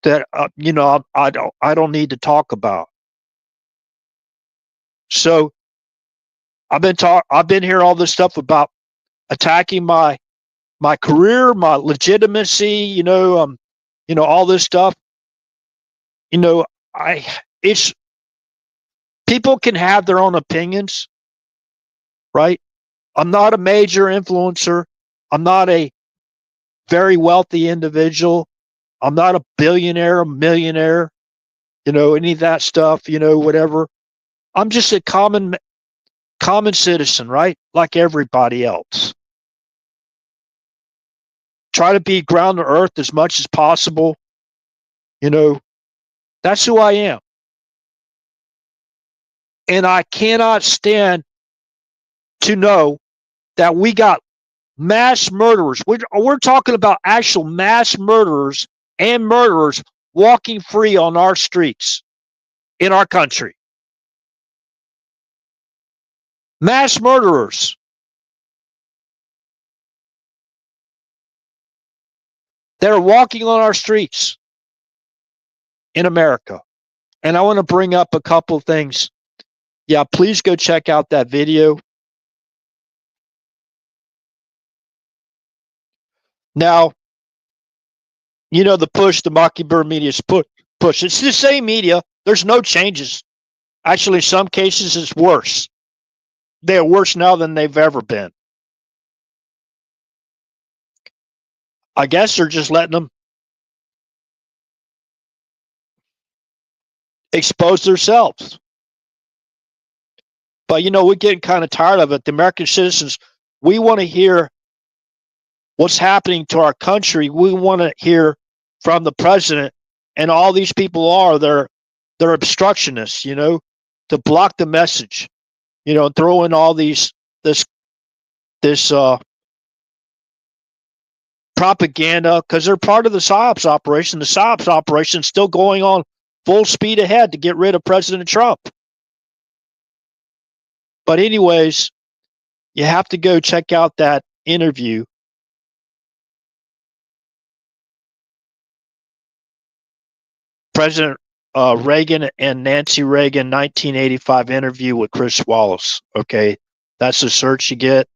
that I don't need to talk about. So I've been hearing all this stuff about attacking my career, my legitimacy, all this stuff. I it's people can have their own opinions, right? I'm not a major influencer. I'm not a very wealthy individual. I'm not a billionaire, a millionaire, any of that stuff, whatever. I'm just a common citizen, right? Like everybody else. Try to be ground to earth as much as possible. That's who I am. And I cannot stand to know that we got mass murderers. We're talking about actual mass murderers and murderers walking free on our streets in our country. Mass murderers. That are walking on our streets in America. And I want to bring up a couple of things. Yeah, please go check out that video. Now, the Mockingbird media's push. It's the same media. There's no changes. Actually, in some cases, it's worse. They're worse now than they've ever been. I guess they're just letting them expose themselves. But, we're getting kind of tired of it. The American citizens, we want to hear what's happening to our country. We want to hear from the president, and all these people they're obstructionists, to block the message, throw in all this propaganda, because they're part of the PSYOPs operation. The PSYOPs operation is still going on full speed ahead to get rid of President Trump. But anyways, you have to go check out that interview. President Reagan and Nancy Reagan 1985 interview with Chris Wallace. Okay, that's the search you get.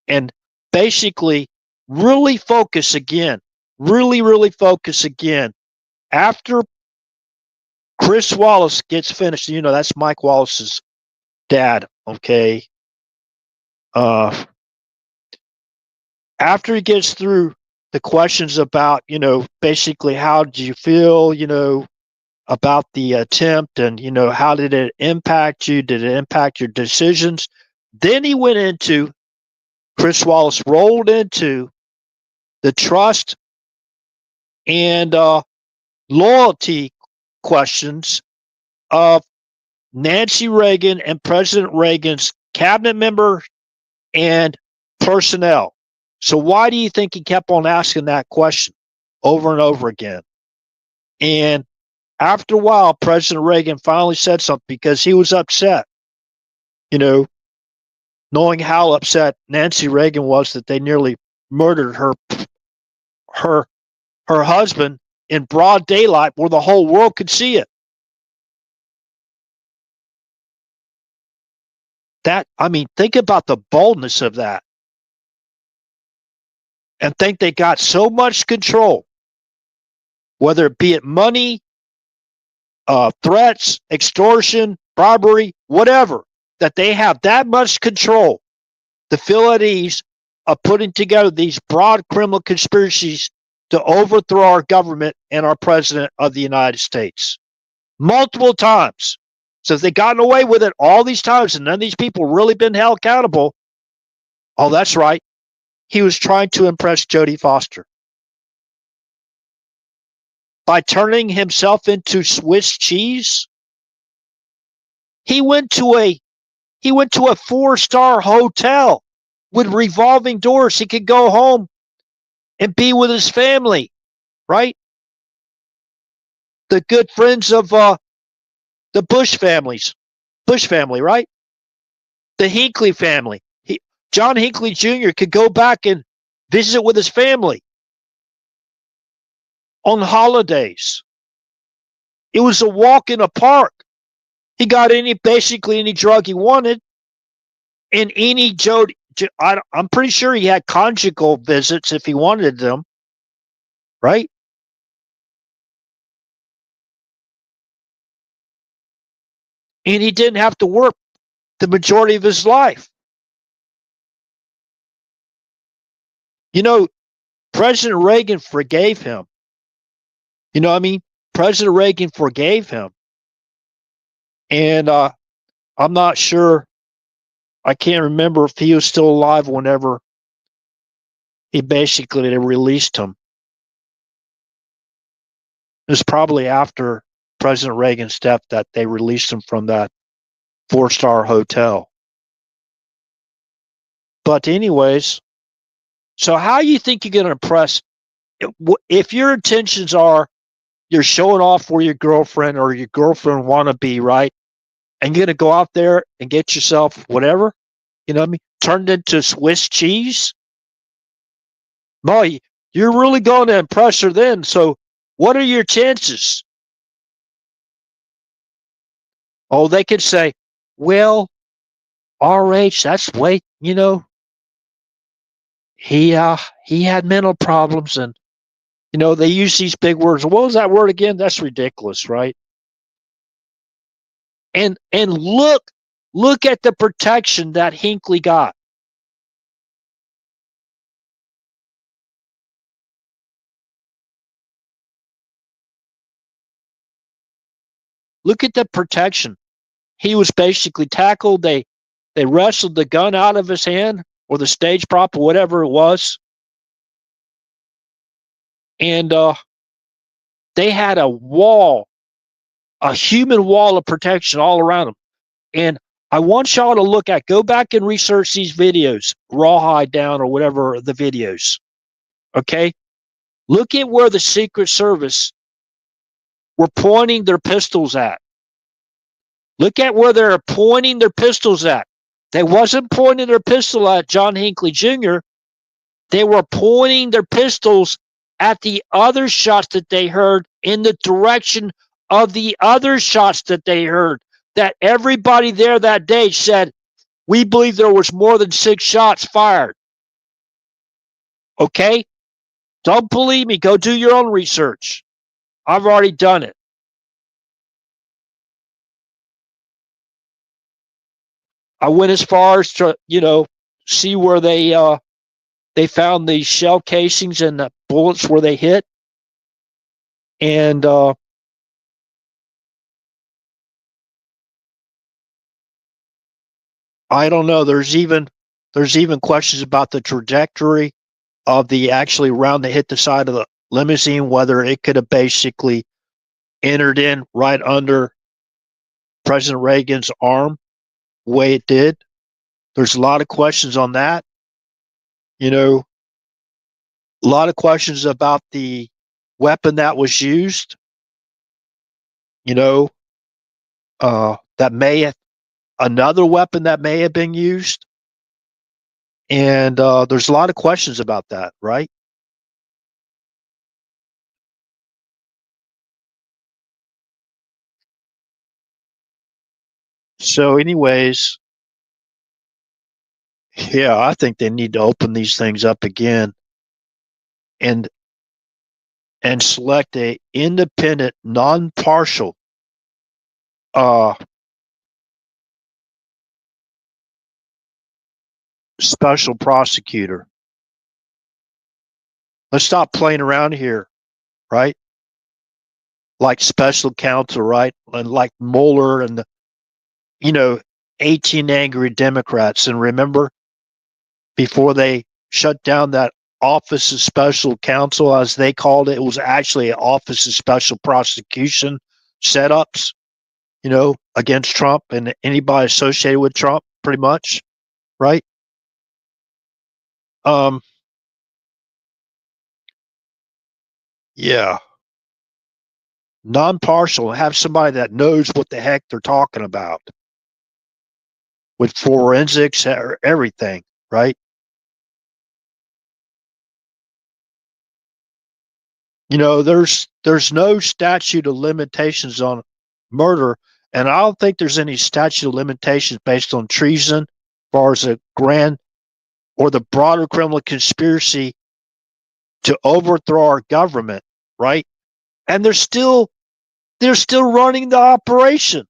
And basically, really focus again. Really focus again. After Chris Wallace gets finished, that's Mike Wallace's dad. Okay. After he gets through the questions about, basically how did you feel, about the attempt, and how did it impact you? Did it impact your decisions? Then he went into Chris Wallace rolled into the trust and loyalty questions of Nancy Reagan and President Reagan's cabinet member and personnel. So why do you think he kept on asking that question over and over again? And after a while, President Reagan finally said something because he was upset, knowing how upset Nancy Reagan was that they nearly murdered her husband in broad daylight where the whole world could see it. Think about the boldness of that. And think they got so much control, whether it be money, threats, extortion, robbery, whatever, that they have that much control to feel at ease of putting together these broad criminal conspiracies to overthrow our government and our president of the United States. Multiple times. So if they gotten away with it all these times and none of these people really been held accountable, oh, that's right. He was trying to impress Jodie Foster by turning himself into Swiss cheese. He went to a 4-star hotel with revolving doors. He could go home and be with his family, right? The good friends of the Bush family, right? The Hinckley family. John Hinckley Jr. could go back and visit with his family. on holidays. It was a walk in a park. He got basically any drug he wanted, and any I'm pretty sure he had conjugal visits if he wanted them, right? And he didn't have to work the majority of his life. You know, President Reagan forgave him. You know what I mean? President Reagan forgave him. And I'm not sure, I can't remember if he was still alive whenever they released him. It was probably after President Reagan's death that they released him from that 4-star hotel. But anyways, so how you think you're going to impress? If your intentions are you're showing off for your girlfriend or your girlfriend wannabe, right? And you're going to go out there and get yourself whatever, you know what I mean? Turned into Swiss cheese? No, you're really going to impress her then. So what are your chances? Oh, they could say, well, RH, that's way, he had mental problems, and they use these big words. What was that word again? That's ridiculous, right? And look at the protection that Hinckley got. Look at the protection. He was basically tackled. They wrestled the gun out of his hand, or the stage prop, or whatever it was. And they had a wall, a human wall of protection all around him. And I want y'all to go back and research these videos, Rawhide Down or whatever the videos. Okay? Look at where the Secret Service were pointing their pistols at. Look at where they're pointing their pistols at. They wasn't pointing their pistol at John Hinckley Jr. They were pointing their pistols at the other shots that they heard in the direction of the other shots that they heard. That everybody there that day said, we believe there was more than 6 shots fired. Okay? Don't believe me. Go do your own research. I've already done it. I went as far as to, see where they found the shell casings and the bullets where they hit. And I don't know. There's even questions about the trajectory of the actually round that hit the side of the limousine, whether it could have basically entered in right under President Reagan's arm, the way it did. There's a lot of questions on that. A lot of questions about the weapon that was used. That may have another weapon that may have been used. And there's a lot of questions about that, right? So, anyways, yeah, I think they need to open these things up again and select a independent, non-partial special prosecutor. Let's stop playing around here, right? Like special counsel, right? And like Mueller and 18 angry Democrats. And remember, before they shut down that Office of Special Counsel, as they called it, it was actually an Office of Special Prosecution setups, against Trump and anybody associated with Trump, pretty much, right? Yeah. Non-partial, have somebody that knows what the heck they're talking about with forensics or everything, right? there's no statute of limitations on murder, and I don't think there's any statute of limitations based on treason, as far as a grand or the broader criminal conspiracy to overthrow our government, right? And they're still running the operation.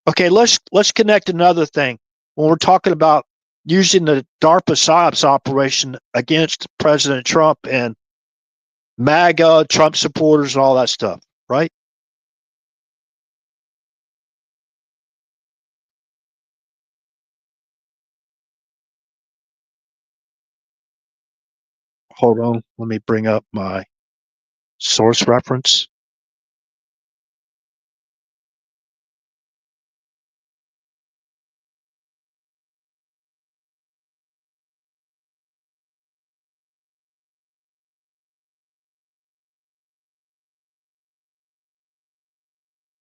Okay, let's connect another thing. When we're talking about using the DARPA PSYOPs operation against President Trump and MAGA, Trump supporters, and all that stuff, right? Hold on, let me bring up my source reference.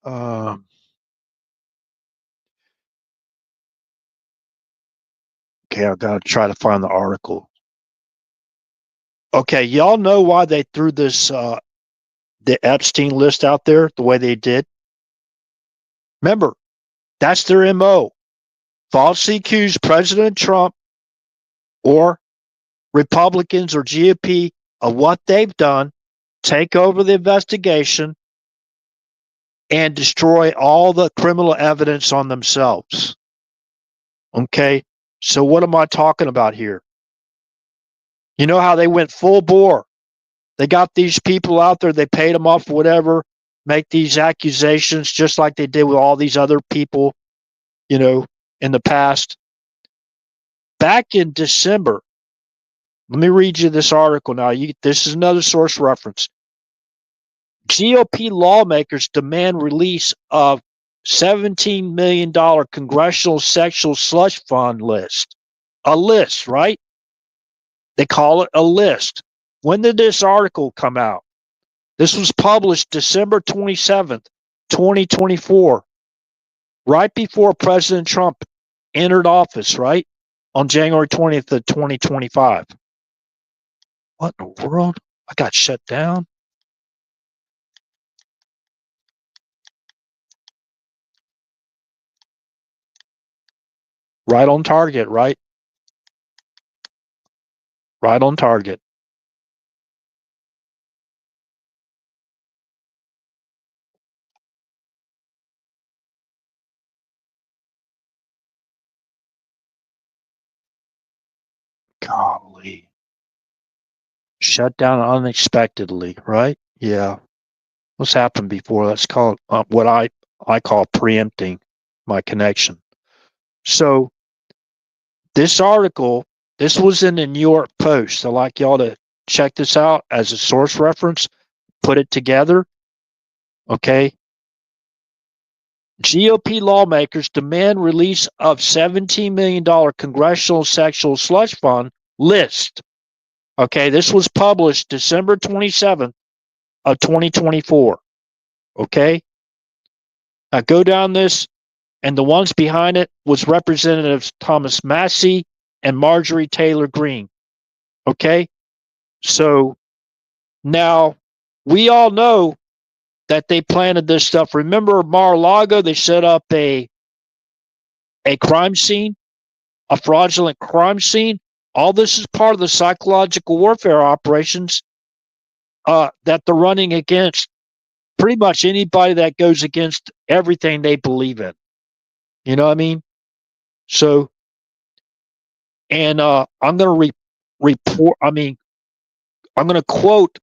Um, okay, I gotta try to find the article. Okay, y'all know why they threw this the Epstein list out there the way they did? Remember, that's their MO. Falsely accuse President Trump or Republicans or GOP of what they've done, take over the investigation, and destroy all the criminal evidence on themselves. Okay, so what am I talking about here? You know how they went full bore? They got these people out there, they paid them off, whatever, make these accusations just like they did with all these other people, in the past. Back in December, let me read you this article now. This is another source reference. GOP lawmakers demand release of $17 million congressional sexual slush fund list. A list, right? They call it a list. When did this article come out? This was published December 27th, 2024, right before President Trump entered office, right? On January 20th of 2025. What in the world? I got shut down. Right on target, right? Right on target. Golly. Shut down unexpectedly, right? Yeah. What's happened before? That's called what I call preempting my connection. So this article, this was in the New York Post. I'd like y'all to check this out as a source reference, put it together. Okay. GOP lawmakers demand release of $17 million congressional sexual slush fund list. Okay, this was published December 27th of 2024. Okay, now go down this, and the ones behind it was Representatives Thomas Massie and Marjorie Taylor Greene. Okay, so now we all know that they planted this stuff. Remember Mar-a-Lago? They set up a crime scene, a fraudulent crime scene. All this is part of the psychological warfare operations that they're running against pretty much anybody that goes against everything they believe in. You know what I mean? So, and I'm going to report. I'm going to quote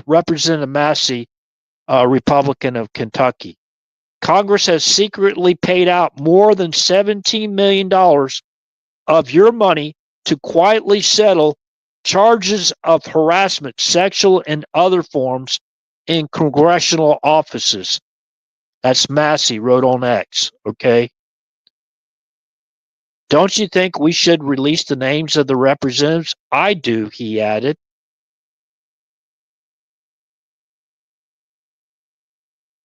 Representative Massey, Republican of Kentucky. Congress has secretly paid out more than $17 million of your money to quietly settle charges of harassment, sexual and other forms in congressional offices. That's Massey wrote on X, okay? Don't you think we should release the names of the representatives? I do, he added.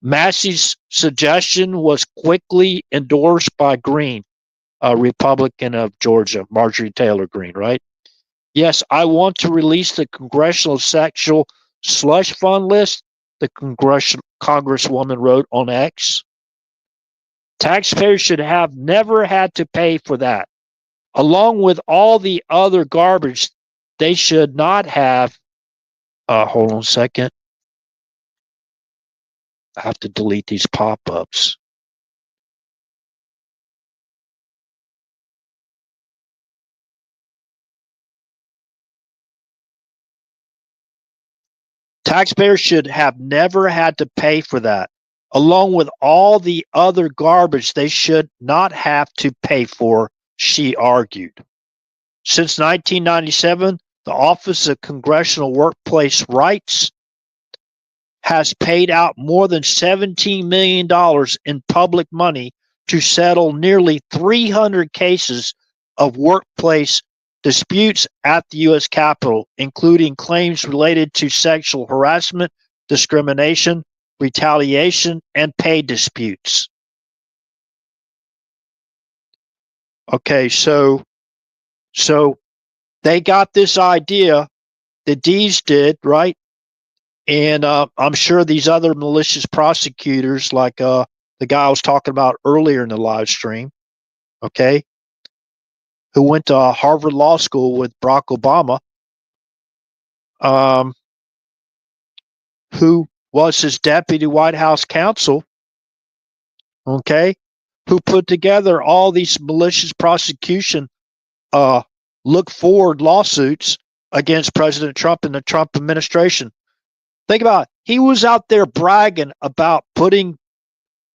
Massey's suggestion was quickly endorsed by Greene, a Republican of Georgia, Marjorie Taylor Greene, right? Yes, I want to release the congressional sexual slush fund list, the Congresswoman wrote on X. Taxpayers should have never had to pay for that. Along with all the other garbage, they should not have. Hold on a second. I have to delete these pop-ups. Taxpayers should have never had to pay for that. Along with all the other garbage they should not have to pay for, she argued. Since 1997, the Office of Congressional Workplace Rights has paid out more than $17 million in public money to settle nearly 300 cases of workplace disputes at the U.S. Capitol, including claims related to sexual harassment, discrimination, retaliation, and pay disputes. Okay, so they got this idea, the D's did, right? And I'm sure these other malicious prosecutors, like the guy I was talking about earlier in the live stream, okay, who went to Harvard Law School with Barack Obama, who was his deputy White House counsel, okay, who put together all these malicious prosecution look forward lawsuits against President Trump and the Trump administration. Think about it. He was out there bragging about putting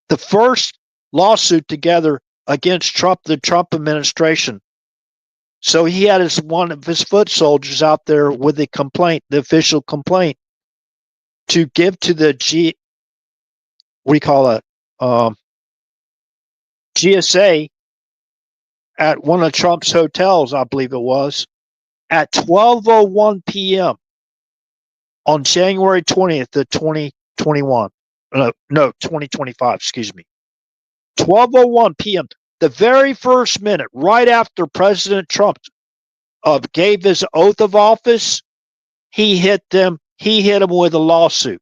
the first lawsuit together against Trump, the Trump administration. So he had one of his foot soldiers out there with the complaint, the official complaint, to give to the GSA at one of Trump's hotels, I believe it was, at 12:01 p.m. on January 20th of 2021. No, 2025, excuse me. 12:01 p.m. The very first minute, right after President Trump gave his oath of office, he hit them with a lawsuit.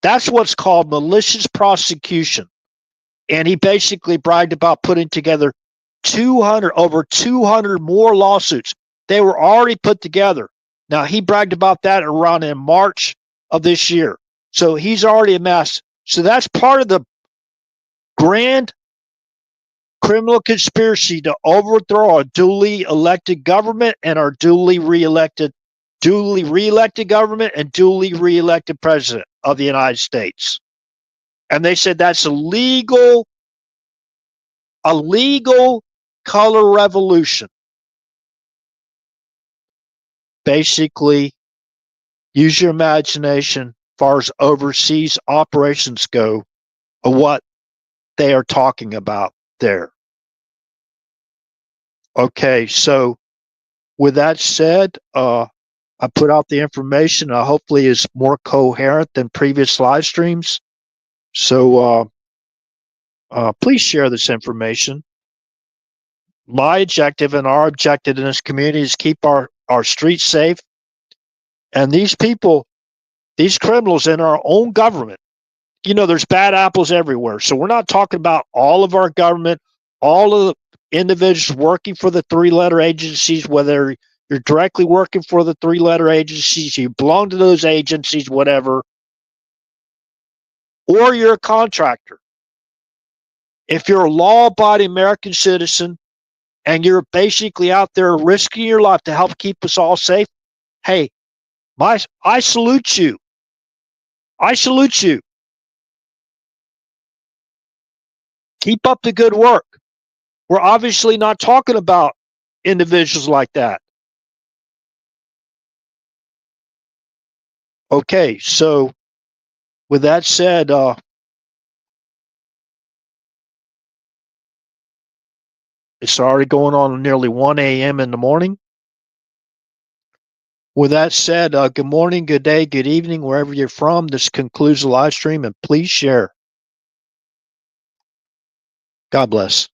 That's what's called malicious prosecution. And he basically bragged about putting together over 200 more lawsuits. They were already put together. Now, he bragged about that around in March of this year. So he's already amassed. So that's part of the grand criminal conspiracy to overthrow our duly elected government and our duly reelected government and duly reelected president of the United States. And they said that's a legal color revolution. Basically, use your imagination as far as overseas operations go of what they are talking about there. Okay, so with that said, I put out the information. Hopefully is more coherent than previous live streams. So please share this information. My objective and our objective in this community is keep our streets safe. And these people, these criminals in our own government, there's bad apples everywhere. So we're not talking about all of our government, all of the individuals working for the three-letter agencies, whether you're directly working for the three-letter agencies, you belong to those agencies, whatever, or you're a contractor. If you're a law-abiding American citizen and you're basically out there risking your life to help keep us all safe, hey, I salute you. I salute you. Keep up the good work. We're obviously not talking about individuals like that. Okay, so with that said, it's already going on nearly 1 a.m. in the morning. With that said, good morning, good day, good evening, wherever you're from. This concludes the live stream, and please share. God bless.